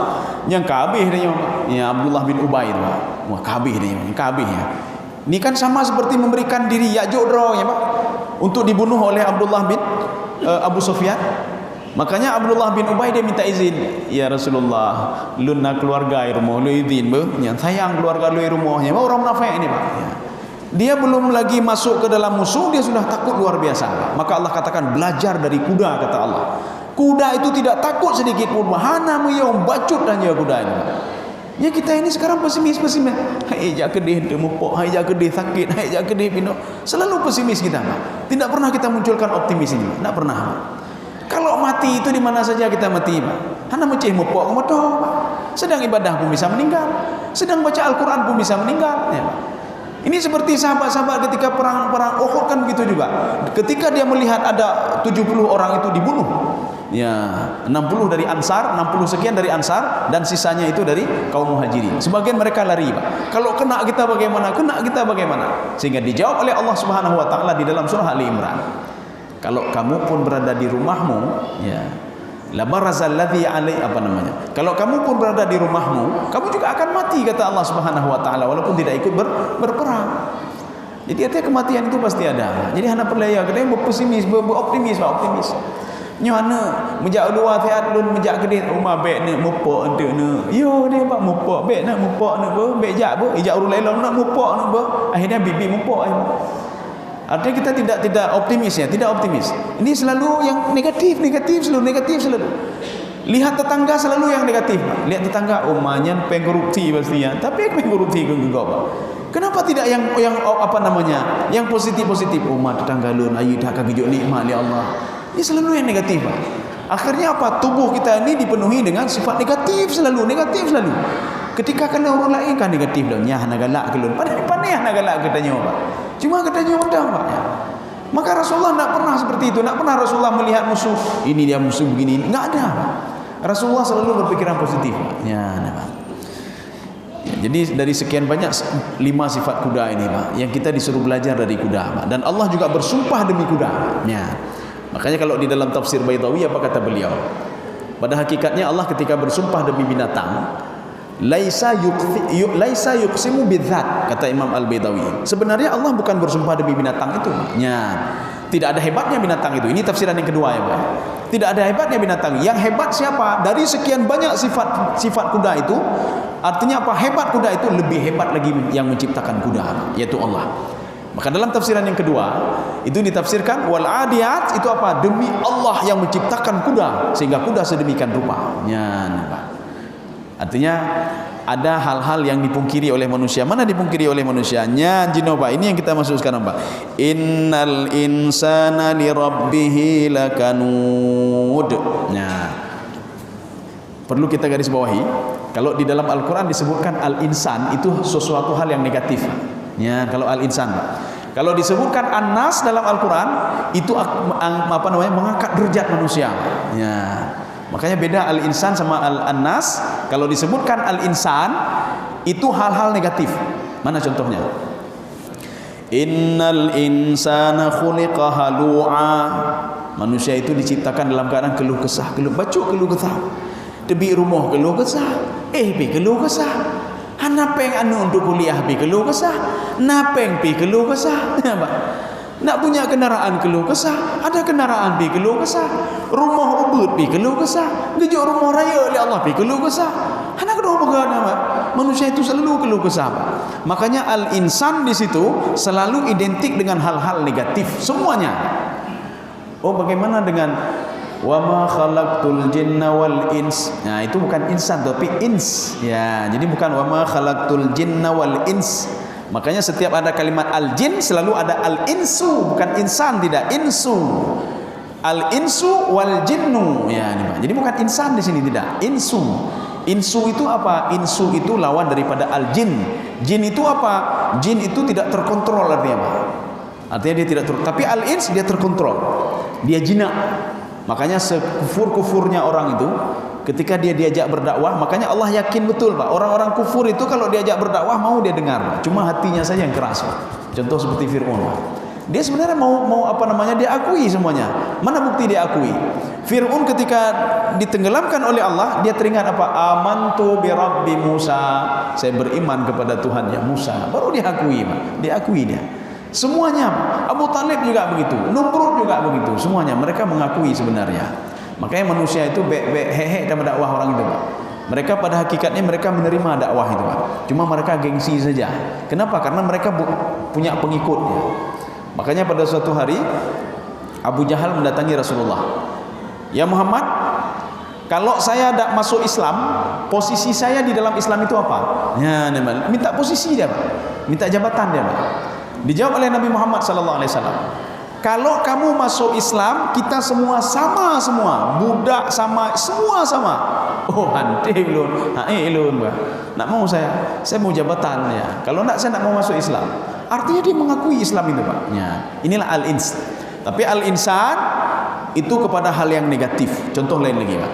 Yang kabih dia, ya Abdullah bin Ubay, Pak. Wah, kabih dia, kabih ya. Ini kan sama seperti memberikan diri Ya'juj ya, Pak, untuk dibunuh oleh Abdullah bin Abu Sufyan. Makanya Abdullah bin Ubay dia minta izin, ya Rasulullah, lunna keluarga rumah lu izin yang sayang keluarga lu rumahnya. Orang munafik ini, Pak. Ya. Dia belum lagi masuk ke dalam musuh, dia sudah takut luar biasa, Pak. Maka Allah katakan belajar dari kuda, kata Allah. Kuda itu tidak takut sedikit pun. Hana meyong bacut dan ya kuda ini, Pak. Ya kita ini sekarang pesimis. Hai jak kedih demupok, hai jak kedih sakit, hai jak kedih pino. Selalu pesimis kita, Pak. Tidak pernah kita munculkan optimis ini, Pak. Tidak pernah, Pak. Kalau mati itu di mana saja kita mati, Pak. Hana meceh mupok kemodoh, Pak. Sedang ibadah pun bisa meninggal, sedang baca Al-Quran pun bisa meninggal, ya, Pak. Ini seperti sahabat-sahabat ketika perang Uhud kan begitu juga. Ketika dia melihat ada 70 orang itu dibunuh, ya 60 dari Ansar, 60 sekian dari Ansar, dan sisanya itu dari kaum Muhajirin. Sebagian mereka lari, Pak. Kalau kena kita bagaimana? Sehingga dijawab oleh Allah Subhanahu wa taala di dalam surah Ali Imran. Kalau kamu pun berada di rumahmu, ya, la barazal ladzi alai kalau kamu pun berada di rumahmu, kamu juga akan mati, kata Allah Subhanahu wa taala, walaupun tidak ikut berperang. Jadi artinya kematian itu pasti ada. Jadi hana perlaya kita berpesimis, beroptimis, Pak, optimis. Nyana menjak luar fiat lun menjak kedit rumah baik ni mupok ente ni. Yo dia, Pak, mupok baik nak mupok nak ber, baik jak ber, ijak urang lain nak mupok nak ber. Akhirnya bibi mupok. Artinya kita tidak optimis, ya, tidak optimis. Ini selalu yang negatif, selalu negatif selalu. Lihat tetangga selalu yang negatif, Pak. Lihat tetangga, omanya pengkorupsi pastinya. Tapi pengkorupsi juga, Pak. Kenapa tidak yang yang positif? Omah tetangga lun ayu dah kagejut nikmat ya Allah. Ini selalu yang negatif, Pak. Akhirnya apa? Tubuh kita ini dipenuhi dengan sifat negatif selalu. Ketika kena orang lain kan negatif dah. Nyah nak galak kelun. Pandai nak galak katanya, Pak. Cuma katanya undang, Pak. Maka Rasulullah tidak pernah seperti itu. Tidak pernah Rasulullah melihat musuh. Ini dia musuh begini. Tidak ada, Pak. Rasulullah selalu berpikiran positif, Pak. Ya, Pak. Ya, jadi dari sekian banyak 5 sifat kuda ini, Pak, yang kita disuruh belajar dari kuda, Pak. Dan Allah juga bersumpah demi kuda. Ya. Makanya kalau di dalam tafsir Baitawi apa kata beliau? Pada hakikatnya Allah ketika bersumpah demi binatang, laisa yuqsimu bidzat, kata Imam Al-Baitawi. Sebenarnya Allah bukan bersumpah demi binatang itu, ya. Tidak ada hebatnya binatang itu. Ini tafsiran yang kedua ya Pak. Tidak ada hebatnya binatang. Yang hebat siapa? Dari sekian banyak sifat kuda itu, artinya apa? Hebat kuda itu, lebih hebat lagi yang menciptakan kuda, yaitu Allah. Maka dalam tafsiran yang kedua itu ditafsirkan wal adiyat itu apa? Demi Allah yang menciptakan kuda sehingga kuda sedemikian rupanya. Artinya ada hal-hal yang dipungkiri oleh manusia. Mana dipungkiri oleh manusianya? Jinoba. Ini yang kita masuk sekarang Pak. Innal insana li rabbih lakanud. Nah, perlu kita garis bawahi, kalau di dalam Al-Quran disebutkan al-insan itu sesuatu hal yang negatif. Ya, kalau al-insan. Kalau disebutkan an-nas dalam Al-Quran itu apa namanya? Mengangkat derajat manusia. Ya. Makanya beda al-insan sama al-nas. Kalau disebutkan al-insan itu hal-hal negatif. Mana contohnya? Innal insana khuliqa halu'a. Manusia itu diciptakan dalam keadaan keluh kesah, bacuk keluh kesah. Tebi rumah keluh kesah, pi keluh kesah. Napeng anu untuk kuliah pi keluh kesah, napeng pi keluh kesah. Nak punya kendaraan keluh kesah, ada kendaraan pi keluh kesah, rumah ubud pi keluh kesah, gejuk rumah raya oleh Allah pi keluh kesah. Anak kedua bagaimana Pak? Manusia itu selalu keluh kesah Pak. Makanya al-insan di situ selalu identik dengan hal-hal negatif semuanya. Oh, bagaimana dengan wa ma khalaqtul jinna wal ins? Nah, itu bukan insan tapi ins. Ya, jadi bukan wa ma khalaqtul jinna wal ins. Makanya setiap ada kalimat al-jin selalu ada al-insu, bukan insan, tidak insu. Al-insu wal jinnu. Ya, ini Pak. Jadi bukan insan di sini, tidak. Insu. Insu itu apa? Insu itu lawan daripada al-jin. Jin itu apa? Jin itu tidak terkontrol artinya Pak. Artinya dia tidak tapi al-ins dia terkontrol. Dia jinak. Makanya sekufur-kufurnya orang itu ketika dia diajak berdakwah, makanya Allah yakin betul Pak, orang-orang kufur itu kalau diajak berdakwah mau dia dengar, cuma hatinya saja yang keras Pak. Contoh seperti Fir'aun Pak. Dia sebenarnya mau apa namanya, dia akui semuanya. Mana bukti dia akui? Fir'aun ketika ditenggelamkan oleh Allah, dia teringat apa? Amantu bi Rabbi Musa. Saya beriman kepada Tuhannya Musa. Baru dia akui Pak. Dia akui dia. Semuanya, Abu Talib juga begitu, Numrud juga begitu, semuanya mereka mengakui sebenarnya. Makanya manusia itu hehe dalam dakwah orang itu Pak. Mereka pada hakikatnya mereka menerima dakwah itu Pak. Cuma mereka gengsi saja. Kenapa? Karena mereka punya pengikutnya. Makanya pada suatu hari Abu Jahal mendatangi Rasulullah. Ya Muhammad, kalau saya tidak masuk Islam, posisi saya di dalam Islam itu apa? Ya, minta posisi dia Pak. Minta jabatan dia Pak. Dijawab oleh Nabi Muhammad sallallahu alaihi wasallam, kalau kamu masuk Islam, kita semua sama semua, budak sama, semua sama. Oh, hante belum, belum Pak. Nak mau saya mau jabatan ya. Kalau nak saya nak mau masuk Islam. Artinya dia mengakui Islam itu Pak. Ya, inilah al-ins. Tapi al-insan itu kepada hal yang negatif. Contoh lain lagi Pak.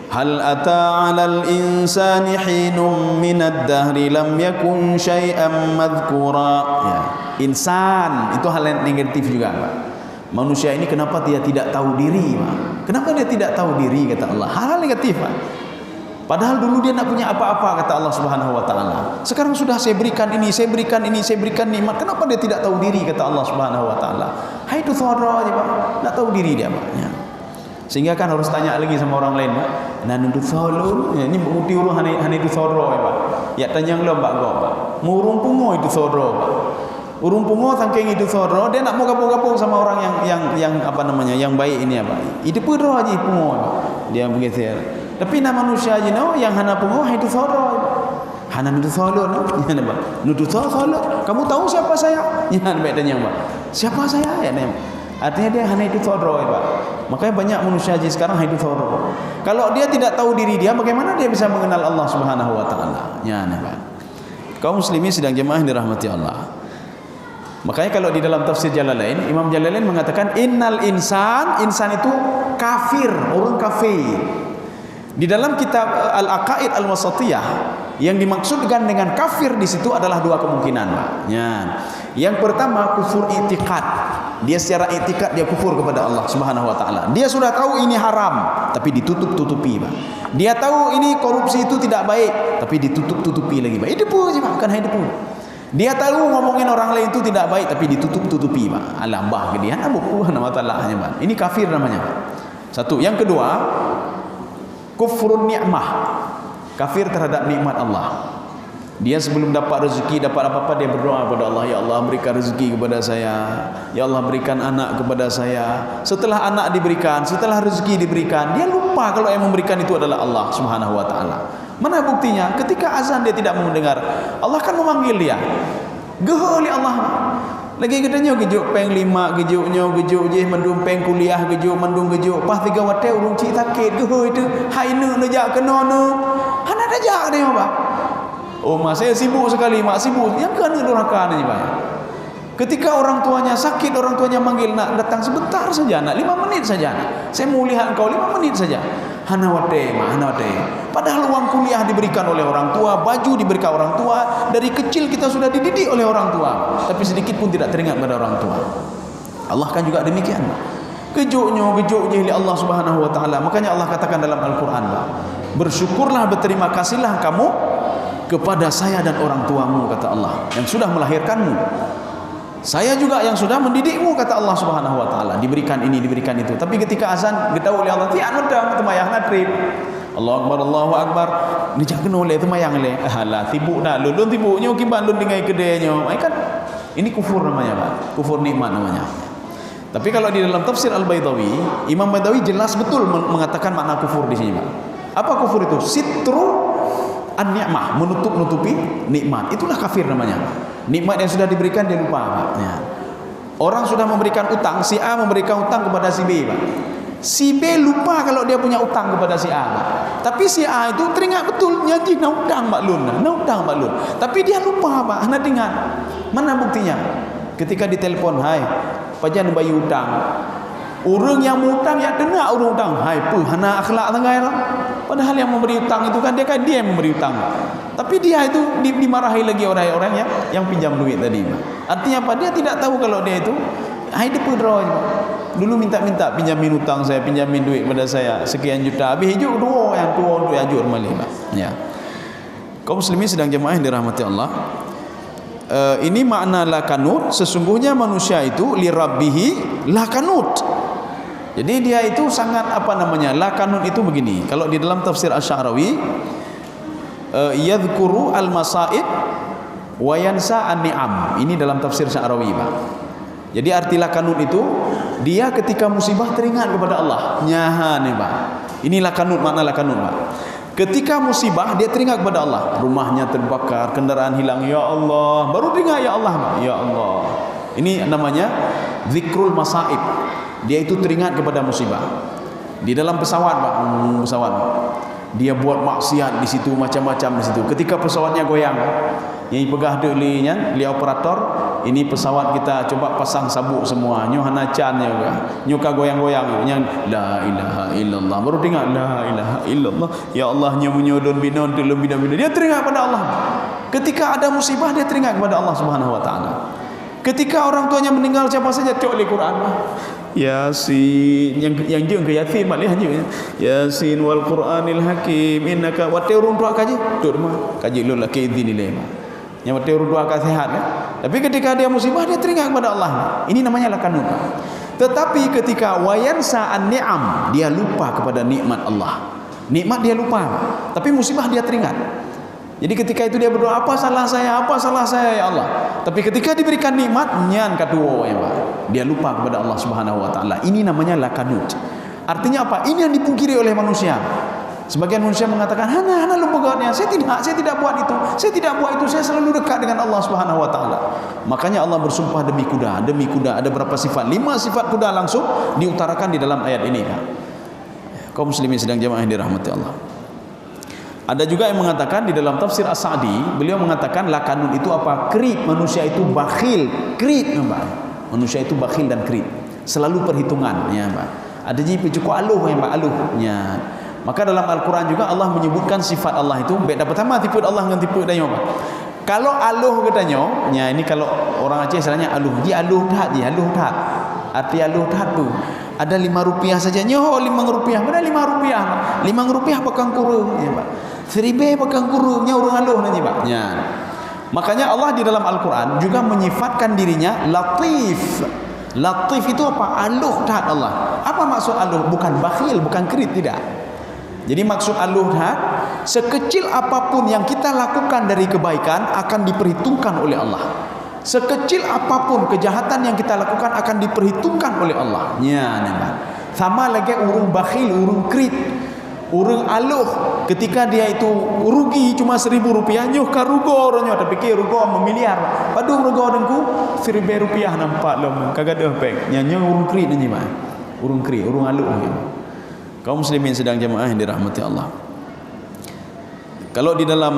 Hal ata 'alal insani hinum minad dahri lam yakun syai'an madhkura. Ya, insan itu hal yang negatif juga Pak. Manusia ini kenapa dia tidak tahu diri Pak? Kenapa dia tidak tahu diri kata Allah? Hal negatif Pak. Padahal dulu dia tidak punya apa-apa kata Allah Subhanahu wa taala. Sekarang sudah saya berikan ini, saya berikan ini, saya berikan nikmat. Kenapa dia tidak tahu diri kata Allah Subhanahu wa taala? Hai itu thara aja Pak. Tidak tahu diri dia Pak. Ya. Sehingga kan harus tanya lagi sama orang lain Pak. Nanundu tholun, ya, ini bukti urung hane itu thara ya Pak. Ya tanyang lo Pak go Pak. Murung pungo itu thara Pak. Urung pungo saking itu thara, dia nak mau gabung-gabung sama orang yang apa namanya, yang baik ini apa. Itu pun aja pungo Pak. Dia begitu. Tapi nama manusia aja no, yang hana pungo itu thara. Hana nudu tholun, ya Pak. Nudu tholun. Kamu tahu siapa saya? Ya bedanya Pak. Siapa saya? Ya Pak. Artinya dia hanya itu thara Pak. Makanya banyak manusia aja sekarang hidup thara. Kalau dia tidak tahu diri dia, bagaimana dia bisa mengenal Allah Subhanahu wa taala? Ya, Pak. Kaum muslimin sedang jemaah dirahmati Allah. Makanya kalau di dalam tafsir Jalalain, Imam Jalalain mengatakan innal insan itu kafir, orang kafir. Di dalam kitab Al-Aqaid Al-Wasatiyah yang dimaksudkan dengan kafir di situ adalah dua kemungkinan, Pak. Ya. Yang pertama kufur i'tiqad. Dia secara i'tiqad dia kufur kepada Allah Subhanahu wa taala. Dia sudah tahu ini haram tapi ditutup-tutupi, Pak. Dia tahu ini korupsi itu tidak baik tapi ditutup-tutupi lagi, Pak. Itu pun Pak, bukan itu pun. Dia tahu ngomongin orang lain itu tidak baik, tapi ditutup-tutupi, Pak. Alambah ke dia, nama ta'ala hanya, Pak. Ini kafir namanya. Satu. Yang kedua, kufrun ni'mah. Kafir terhadap nikmat Allah. Dia sebelum dapat rezeki, dapat apa-apa, dia berdoa kepada Allah, ya Allah berikan rezeki kepada saya, ya Allah berikan anak kepada saya. Setelah anak diberikan, setelah rezeki diberikan, dia lupa kalau yang memberikan itu adalah Allah Subhanahu wa taala. Mana buktinya? Ketika azan dia tidak mau mendengar. Allah kan memanggil dia. Geho oleh Allah. Lagi katanya gejuk peng 5, gejuknya gejuk je mendung peng kuliah gejuk mendung gejuk pas 3 wate urung cik sakit geho itu. Hai nu nejak kena nu. Hana nejak dia apa? Oh mak saya sibuk sekali, mak sibuk. Yang kena durhaka ni, Pak. Ketika orang tuanya sakit, orang tuanya manggil, nak datang sebentar saja, nak 5 menit saja, nak. Saya mau lihat engkau 5 menit saja. Hana wate, mak, hana wate. Padahal uang kuliah diberikan oleh orang tua, baju diberikan orang tua, dari kecil kita sudah dididik oleh orang tua, tapi sedikit pun tidak teringat pada orang tua. Allah kan juga demikian, Pak. Gejuk je oleh Allah Subhanahu wa taala. Makanya Allah katakan dalam Al-Qur'an, Pak, bersyukurlah, berterima kasihlah kamu kepada saya dan orang tuamu, kata Allah, yang sudah melahirkanmu. Saya juga yang sudah mendidikmu, kata Allah Subhanahu wa taala. Diberikan ini, diberikan itu. Tapi ketika azan getau oleh Allah, tian medang temayang natrib. Allahu akbar, Allahu akbar. Ni jangan oleh temayang le. Alah tibuk dah lun tibuknya kiban lun dengan kedainya. Kan ini kufur namanya, Pak. Kufur nikmat namanya. Tapi kalau di dalam tafsir Al-Baydawi, Imam Baydawi jelas betul mengatakan makna kufur di sini, Pak. Apa kufur itu? Sitru an-ni'mah, menutup-nutupi nikmat. Itulah kafir namanya. Nikmat yang sudah diberikan dia lupa, Pak. Ya. Orang sudah memberikan utang, si A memberikan utang kepada si B, Pak. Si B lupa kalau dia punya utang kepada si A, Pak. Tapi si A itu teringat betul, nyaji nak utang Pak Lun, nak utang Pak Lun. Tapi dia lupa, Pak. Hana ingat. Mana buktinya? Ketika ditelepon, hai, pajan bayi utang. Orang yang mengutang ya dengar orang utang. Hai pu, hana akhlak tangai lah. Padahal yang memberi utang itu kan dia yang memberi utang. Tapi dia itu dimarahi lagi orang-orang yang pinjam duit tadi. Artinya apa? Dia tidak tahu kalau dia itu hai dia draw je. Dulu minta-minta pinjamin utang saya, pinjamin duit pada saya sekian juta. Habis hijuk dua yang tua untuk ajur balik, Pak. Ya. Kaum muslimin sedang jemaah yang dirahmati Allah. Ini makna lakanut. Sesungguhnya manusia itu li rabbihi lakanut. Jadi dia itu sangat lakanut itu begini. Kalau di dalam tafsir Asy-Sya'rawi, yadhkuru al-masa'ib wa yansa an-ni'am. Ini dalam tafsir Sya'rawi, Pak. Jadi arti lakanut itu dia ketika musibah teringat kepada Allah. Nyaha nih, Pak. Ini lakanut, makna lakanut, Pak. Ketika musibah dia teringat kepada Allah. Rumahnya terbakar, kendaraan hilang, ya Allah. Baru teringat ya Allah, Pak. Ya Allah. Ini namanya zikrul masaib. Dia itu teringat kepada musibah. Di dalam pesawat, Pak, pesawat. Dia buat maksiat di situ, macam-macam di situ. Ketika pesawatnya goyang, yang pegah delinya, li operator, ini pesawat kita coba pasang sabuk semua. Nyo hana can juga. Nyo ka goyang-goyang, yang la ilaha illallah. Baru dengar la ilaha illallah. Ya Allah, nyo menyodon binon telum binon. Dia teringat pada Allah. Ketika ada musibah dia teringat kepada Allah Subhanahu wa taala. Ketika orang tuanya meninggal, siapa saja cok li Quran. Yasin yang jeung ke Yasin mak lihat je. Yasin wal Qur'anil Hakim innaka wa ta'urun doa kaji. Duk mah kaji lu laki idzinillah. Yang wa ta'urun doa ka sehat kan. Tapi ketika dia musibah dia teringat kepada Allah. Ini namanya lakanut. Tetapi ketika wayansa an-ni'am, dia lupa kepada nikmat Allah. Nikmat dia lupa, tapi musibah dia teringat. Jadi ketika itu dia berdoa, apa salah saya ya Allah. Tapi ketika diberikan nikmat, nyan kadua ya Pak. Dia lupa kepada Allah Subhanahu wa taala. Ini namanya lakanut. Artinya apa? Ini yang dipungkiri oleh manusia. Sebagian manusia mengatakan, hana lupa, saya tidak buat itu. Saya tidak buat itu, saya selalu dekat dengan Allah Subhanahu wa taala. Makanya Allah bersumpah demi kuda. Ada berapa sifat? 5 sifat kuda langsung diutarakan di dalam ayat ini. Kaum muslimin sedang jemaah yang dirahmati Allah. Ada juga yang mengatakan di dalam tafsir As-Sa'di, beliau mengatakan lakanun itu apa? Krit, manusia itu bakhil, krit, Pak. Manusia itu bakhil dan krit. Selalu perhitungan, ya, Pak. Ada je cukup aluh yang Pak, aluhnya. Maka dalam Al-Quran juga Allah menyebutkan sifat Allah itu, baik dapat sama tipu Allah dengan tipu daya, Pak. Kalau aluh katanya, ya ini kalau orang Aceh istilahnya aluh, aluh tat. Arti aluh tat tu ada 5 rupiah saja, nyoh 5 rupiah, mana 5 rupiah? 5 rupiah pakang kurung, ya Pak. 1000 pakang kurungnya orang aluh nanti, Pak. Ya. Makanya Allah di dalam Al-Quran juga menyifatkan dirinya Latif. Latif itu apa? Aluh dahat Allah. Apa maksud aluh? Bukan bakhil, bukan kerit, tidak. Jadi maksud aluh dahat, sekecil apapun yang kita lakukan dari kebaikan akan diperhitungkan oleh Allah. Sekecil apapun kejahatan yang kita lakukan akan diperhitungkan oleh Allah. Ya, nampak. Sama lagi urung bakhil, urung kerit, urung aluh, ketika dia itu rugi cuma Rp1.000, nyuh ka rugo orangnya, tapi ke rugo memiliar. Padung rugo orangku Rp1.000 nampak lom, kagak ada bank. Nyanyi urung krit ni mah. Urung krit, urung aluh. Kaum muslimin sedang jemaah yang dirahmati Allah. Kalau di dalam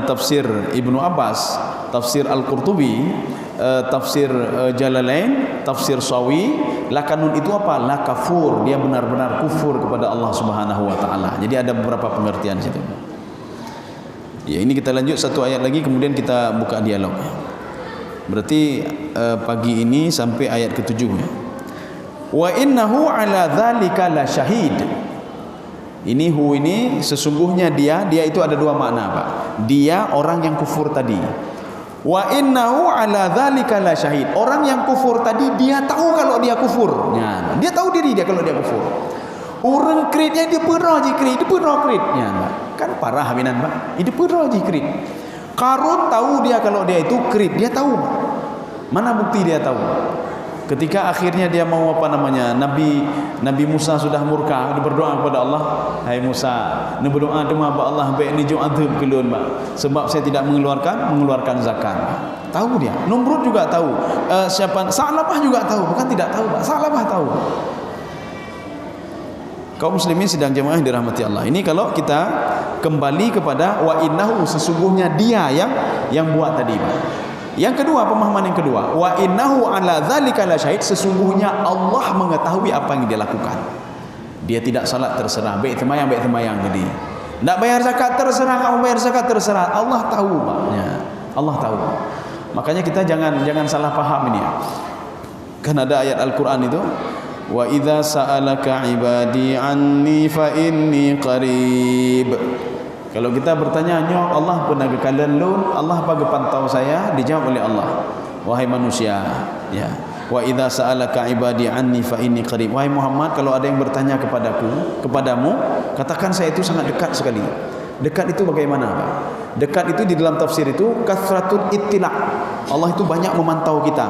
tafsir Ibnu Abbas, tafsir Al-Qurtubi, tafsir Jalalain, tafsir Sawi, lakanun itu apa? La kafur, dia benar-benar kufur kepada Allah Subhanahu wa taala. Jadi ada beberapa pengertian situ. Ya, ini kita lanjut satu ayat lagi kemudian kita buka dialog. Berarti pagi ini sampai ayat ke-7 ya. Wa innahu ala dzalika la syahid. Ini hu ini sesungguhnya dia itu ada dua makna, Pak. Dia orang yang kufur tadi. Wa innahu ala dzalika la syahid. Orang yang kufur tadi dia tahu kalau dia kufur. Ya, dia tahu diri dia kalau dia kufur. Orang kritnya dia pernah je krit, dia pernah krit. Ya, kan parah habinan, Pak. Dia pernah je krit. Qarun tahu dia kalau dia itu krit, dia tahu. Mana bukti dia tahu? Ketika akhirnya dia mau Nabi Musa sudah murka, dia berdoa kepada Allah, hai Musa, ni berdoa dema ba Allah baik ni jo azab keluan ba, sebab saya tidak mengeluarkan zakat. Tahu dia. Numrud juga tahu. Sa'labah juga tahu, bukan tidak tahu, Pak. Sa'labah tahu. Kaum muslimin sedang jemaah yang dirahmati Allah. Ini kalau kita kembali kepada wa innahu, sesungguhnya dia yang buat tadi, Pak. Yang kedua, pemahaman yang kedua, wa innahu ala dzalika la syahid, sesungguhnya Allah mengetahui apa yang dia lakukan. Dia tidak salat terserah, baik temayang jadi. Nak bayar zakat terserah, kamu bayar zakat terserah. Allah tahu, Pak. Ya, Allah tahu. Makanya kita jangan salah paham ini ya. Kan ada ayat Al-Qur'an itu, wa idza sa'alaka ibadi anni fa inni qarib. Kalau kita bertanya, nyo Allah pernah ke kalian lun, Allah apa pantau saya? Dijawab oleh Allah, wahai manusia, ya. Wa idza sa'alaka ibadi anni fa inni qarib. Wahai Muhammad, kalau ada yang bertanya kepadamu, katakan saya itu sangat dekat sekali. Dekat itu bagaimana, Pak? Dekat itu di dalam tafsir itu kasratul ittila'. Allah itu banyak memantau kita.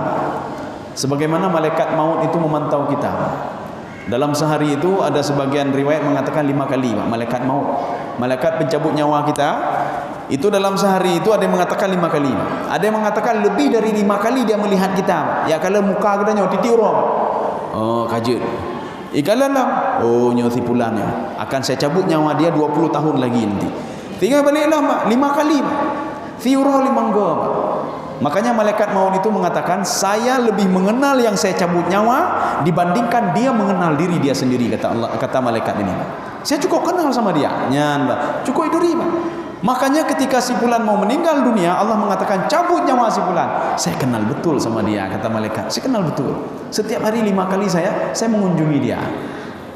Sebagaimana malaikat maut itu memantau kita. Dalam sehari itu ada sebagian riwayat mengatakan 5 kali, Pak, malaikat maut. Malaikat pencabut nyawa kita itu dalam sehari itu ada yang mengatakan 5 kali. Ada yang mengatakan lebih dari 5 kali dia melihat kita. Ya kalau muka kita nyo titi orang. Oh, kajut. Ikalan lah. Oh, nyo sipulannya. Akan saya cabut nyawa dia 20 tahun lagi nanti. Tinggal baliklah, Pak, 5 kali. Siura 5 go. Makanya malaikat maut itu mengatakan, saya lebih mengenal yang saya cabut nyawa dibandingkan dia mengenal diri dia sendiri, kata malaikat ini. Saya cukup kenal sama dia. Cukup itu riba. Makanya ketika si fulan mau meninggal dunia, Allah mengatakan cabut nyawa si fulan. Saya kenal betul sama dia, kata malaikat. Saya kenal betul. Setiap hari 5 kali saya mengunjungi dia.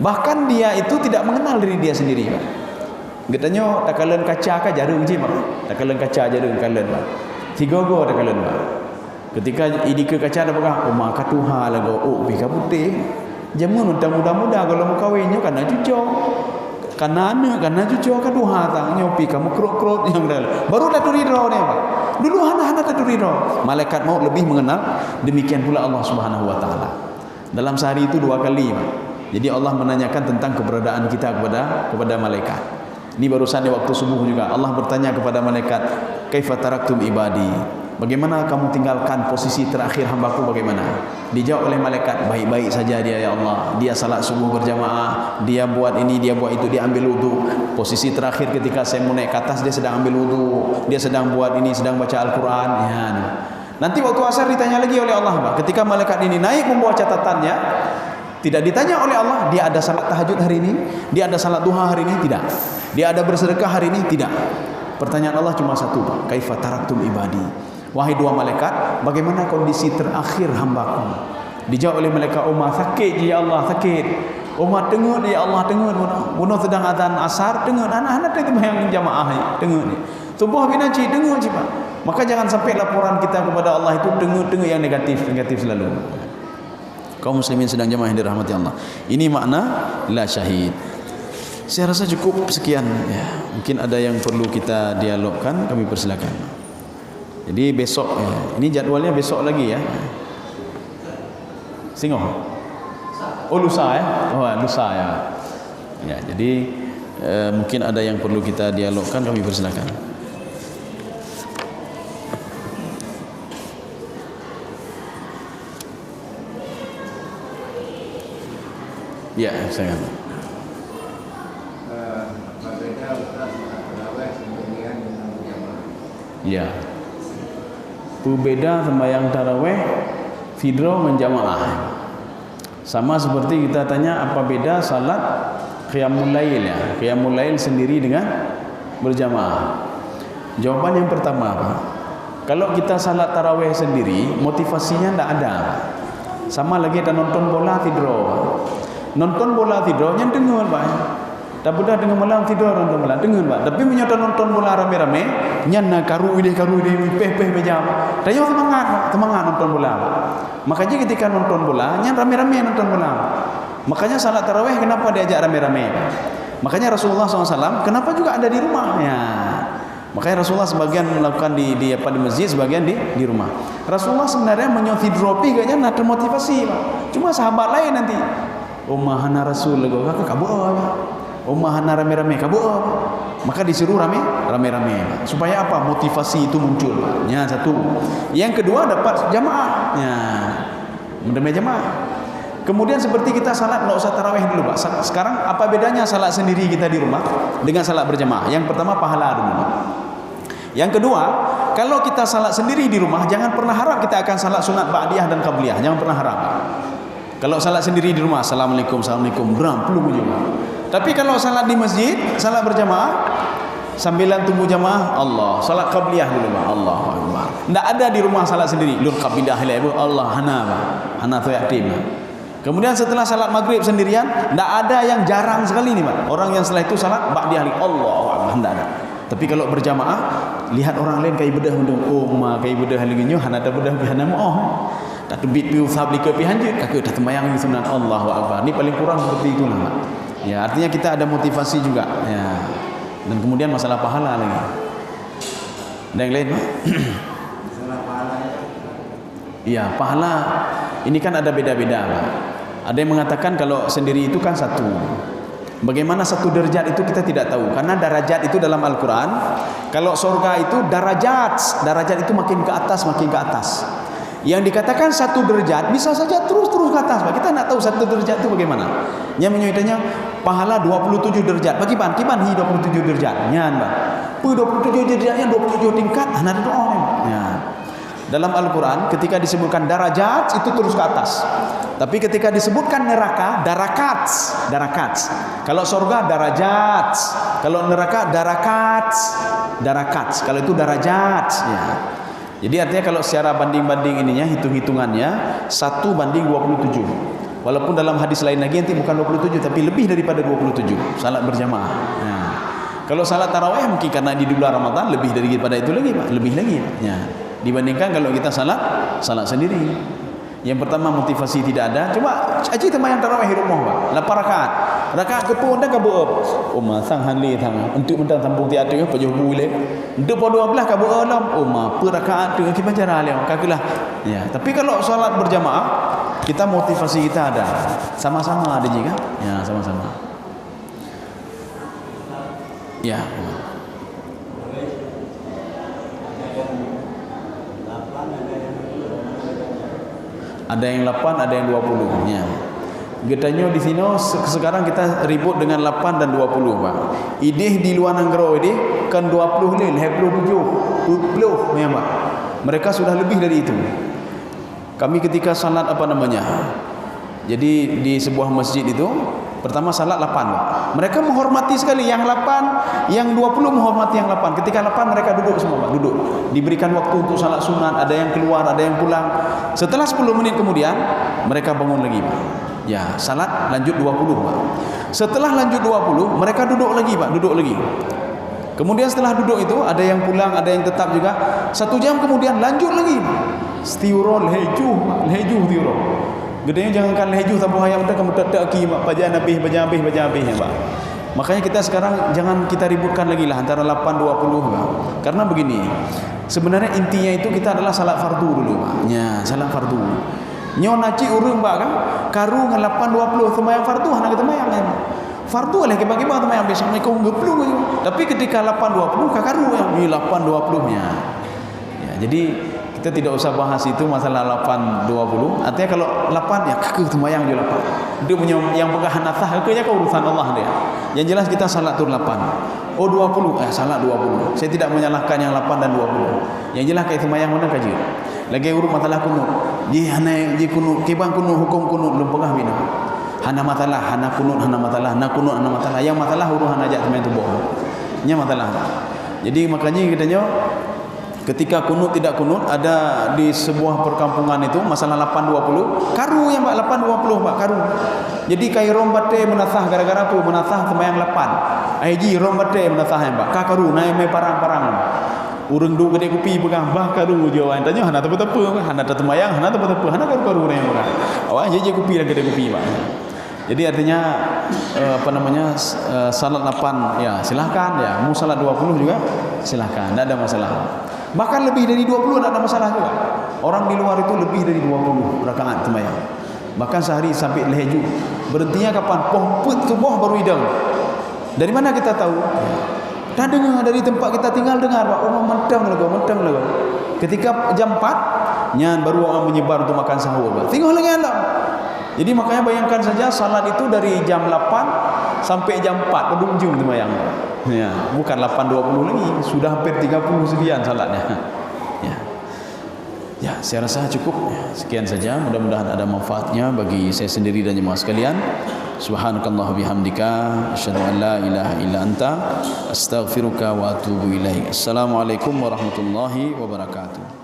Bahkan dia itu tidak mengenal diri dia sendiri. Katanya takalan kaca jarum je, Pak. Takalan kaca jarum kalian, Pak. 3 go ada kalian, Pak. Ketika ini ke kaca ada apa? Oh, maka Tuhan lah go. Oh, bika putih. Jamun muda-muda kalau mau kawinnya karena cucok. Karena cucok kan Tuhan tak nyopi kamu krok-krok yang dah. Baru dah turidro ni, Pak. Dulu hana dah turidro. Malaikat maut lebih mengenal, demikian pula Allah Subhanahu wa taala. Dalam sehari itu 2 kali, Pak. Jadi Allah menanyakan tentang keberadaan kita kepada malaikat. Ini barusan di waktu subuh juga Allah bertanya kepada malaikat, kaifa taraktum ibadi, bagaimana kamu tinggalkan posisi terakhir hambaku, bagaimana? Dijawab oleh malaikat, baik-baik saja dia ya Allah. Dia salat subuh berjamaah, dia buat ini, dia buat itu, dia ambil wudu. Posisi terakhir ketika saya mau naik ke atas, dia sedang ambil wudu, dia sedang buat ini, sedang baca Al-Quran. Ya. Nanti waktu asar ditanya lagi oleh Allah, Pak. Ketika malaikat ini naik membawa catatannya, tidak ditanya oleh Allah, dia ada salat tahajud hari ini, dia ada salat duha hari ini, tidak. Dia ada bersedekah hari ini, tidak. Pertanyaan Allah cuma satu, Pak. Kaifa taraktum ibadi? Wahai 2 malaikat, bagaimana kondisi terakhir hambaku? Dijawab oleh malaikat, Umar sakit je ya Allah, sakit. Umar tengok ya Allah, tengok bunuh sedang azan asar, tengok anak-anak tadi yang jamaah, tengok ni. Tubuh binaji dengar je Pak. Maka jangan sampai laporan kita kepada Allah itu dengar yang negatif selalu. Kaum muslimin sedang jamaah yang dirahmati Allah. Ini makna la syahid. Saya rasa cukup sekian ya. Mungkin ada yang perlu kita dialogkan, kami persilakan. Jadi besok ya. Ini jadwalnya besok lagi ya. Singoh. Oh lusa ya. Oh lusa ya. Ya, jadi mungkin ada yang perlu kita dialogkan, kami persilakan. Ya, saya ya. Berbeda sembahyang tarawih fidro menjamaah. Sama seperti kita tanya apa beda salat qiyamul lail ya. Qiyamul lail sendiri dengan berjamaah. Jawaban yang pertama apa? Kalau kita salat tarawih sendiri, motivasinya tidak ada. Sama lagi kita nonton bola fidro. Nonton bola tidur yang dengar Pak. Tak mudah dengan malam tidur nonton bola dengar Pak. Tapi menyata nonton bola rame-rame, nyana karu ide peh meja. Tanya semangat nonton bola Pak. Makanya ketika nonton bola, nyan rame-rame nonton bola. Makanya salat tarawih kenapa diajak rame-rame? Makanya Rasulullah SAW kenapa juga ada di rumah ya. Makanya Rasulullah sebagian melakukan di masjid, sebagian di rumah. Rasulullah sebenarnya menyotidropi kayaknya nak termotivasi Pak. Cuma sahabat lain nanti Ummahana Rasul lagu kakak kabur apa? Ummahana rame-rame kabur apa? Maka disuruh rame-rame supaya apa? Motivasi itu muncul. Ya satu. Yang kedua dapat jamaah. Ya. Mendengar jamaah. Kemudian seperti kita salat enggak usah tarawih dulu Pak. Sekarang apa bedanya salat sendiri kita di rumah dengan salat berjamaah? Yang pertama pahala dulu. Yang kedua, kalau kita salat sendiri di rumah jangan pernah harap kita akan salat sunat ba'diyah dan qabliyah. Jangan pernah harap. Kalau salat sendiri di rumah, assalamualaikum, beram perlu jemaah. Tapi kalau salat di masjid, salat berjamaah, sambilan tunggu jamaah, Allah, salat qabliyah dulu Pak, Allahu Akbar. Tidak ada di rumah salat sendiri, lur qabliyah Allah hana tu yatim. Kemudian setelah salat maghrib sendirian, tidak ada yang jarang sekali nih Pak. Orang yang setelah itu salat ba'diyah Allahu Akbar, tidak ada. Tapi kalau berjamaah, lihat orang lain kai bedah undang, oh ma kai bedah halinginyo, hana ada bedah bihana oh. Tak tebit piu sabli ke pihanjut kakak dah tembayang di sunat Allahu Akbar. Ini paling kurang seperti itulah Pak. Ya, artinya kita ada motivasi juga ya. Dan kemudian masalah pahala lagi. Ada yang lain Pak? Masalah pahala. Iya, pahala ini kan ada beda-beda Pak. Ada yang mengatakan kalau sendiri itu kan satu. Bagaimana satu derajat itu kita tidak tahu. Karena darajat itu dalam Al-Quran, kalau surga itu darajat itu makin ke atas. Yang dikatakan satu derajat bisa saja terus ke atas Pak. Kita tidak tahu satu derajat itu bagaimana. Yang menyuitanya pahala 27 derajat. Bagi ban 27 derajat. Nyan Pak. 27 derajatnya 27 tingkat. Ada doa. Ya. Dalam Al-Quran ketika disebutkan darajat itu terus ke atas. Tapi ketika disebutkan neraka darakat. Kalau surga darajat. Kalau neraka darakat. Kalau itu darajat ya. Jadi artinya kalau secara banding-banding ininya hitung-hitungannya 1:27. Walaupun dalam hadis lain lagi nanti bukan 27 tapi lebih daripada 27 salat berjamaah. Nah, kalau salat tarawih mungkin karena di bulan Ramadan lebih daripada itu lagi Pak, lebih lagi ya. Dibandingkan kalau kita salat sendiri. Yang pertama motivasi tidak ada. Coba aji tembayan tarawih di rumah Pak. 8 rakaat. Rakaat ke-10 dah kabur. Umma sang hanli thang untuk mentang tampung tiada ke pajuh boleh. Untuk 12 kabur alam. Umma per rakaat tu kita baca alim kakilah. Ya, tapi kalau salat berjamaah kita motivasi kita ada. Sama-sama ada juga. Ya, sama-sama. Ya. Ada yang 8, ada yang 20 ya. Getanya di sini sekarang kita ribut dengan 8 dan 20 Pak. Idih di luar negara ini kan 20 ni, 20 ya Pak. Mereka sudah lebih dari itu. Kami ketika salat jadi di sebuah masjid itu pertama salat 8 Pak. Mereka menghormati sekali yang 8, yang 20 menghormati yang 8. Ketika 8 mereka duduk semua Pak, duduk. Diberikan waktu untuk salat sunat, ada yang keluar, ada yang pulang. Setelah 10 menit kemudian mereka bangun lagi Pak. Ya, salat lanjut 20 Pak. Setelah lanjut 20 mereka duduk lagi Pak, duduk lagi. Kemudian setelah duduk itu ada yang pulang, ada yang tetap juga. 1 jam kemudian lanjut lagi. Stiurol leheju tiurol. Gedenya jangankan leheju tabu hayang dah kamu tak ki mak baca habis ya Pak. Makanya kita sekarang jangan kita ributkan lagi lah antara 8-20 Pak. Karena begini, sebenarnya intinya itu kita adalah salat fardu dulu Pak. Ya, salat fardu. Nyo naci urang Pak kan, karu ngan 8-20 sembahyang fardu hana kita sembahyang kan. Fardu lah kebagi-bagi sembahyang besok mai kau geplung. Tapi ketika 8-20 ka karu yang ni 8-20-nya. Ya, jadi kita tidak usah bahas itu masalah 8-20. Artinya kalau 8 ya kagak sembahyang je 8. Dia punya yang pegang nasah keknya ke urusan Allah dia. Yang jelas kita salat tu 8. Oh 20, salat 20. Saya tidak menyalahkan yang 8 dan 20. Yang jelas kai sembahyang mana kaji. Lagi urut masalah kunut. Ji hana ji kunut, kibang kunut hukum kunut belum pegah bina. Hana masalah, hana kunut, hana masalah, hana kunut, hana masalah. Yang masalah huru hana ajak sembahyang tubuh. Nya masalah. Jadi makanya katanya ketika kunut tidak kunut ada di sebuah perkampungan itu masalah 8-20 karu yang Pak 8-20 Pak karu. Jadi kai rombate menasah gara-gara apa menasah sembahyang 8. Ji rombate menasah yang Pak. Ka karu naik mai parang-parang. Urang du gede kopi pegang bah karu jawan tanya hana tepe-tepe hana temayang hana tepe-tepe hana karu-karu yang orang. Awak je kopi lah gede kopi Pak. Jadi artinya salat 8 ya silahkan ya, mau salat 20 juga silahkan, tidak ada masalah. Bahkan lebih dari 20 tidak ada masalah juga. Orang di luar itu lebih dari 20 rakaat sembahyang. Bahkan sehari sampai leheju. Berhentinya kapan? Pohput subuh baru idam. Dari mana kita tahu? Dah dengar dari tempat kita tinggal dengar Pak. Oh mentang lagu. Ketika jam 4 nyan baru orang menyebar untuk makan sahur Pak. Tengok lagi alam. Jadi makanya bayangkan saja salat itu dari jam 8 sampai jam 4 berujung sembahyang. Ya, bukan 8.20 lagi, sudah hampir 30 sekian salatnya. Ya, saya rasa cukup. Sekian saja, mudah-mudahan ada manfaatnya bagi saya sendiri dan jemaah sekalian. Subhanakallah bihamdika asyhadu an la ilaha illa anta astaghfiruka wa atubu ilaik. Assalamualaikum warahmatullahi wabarakatuh.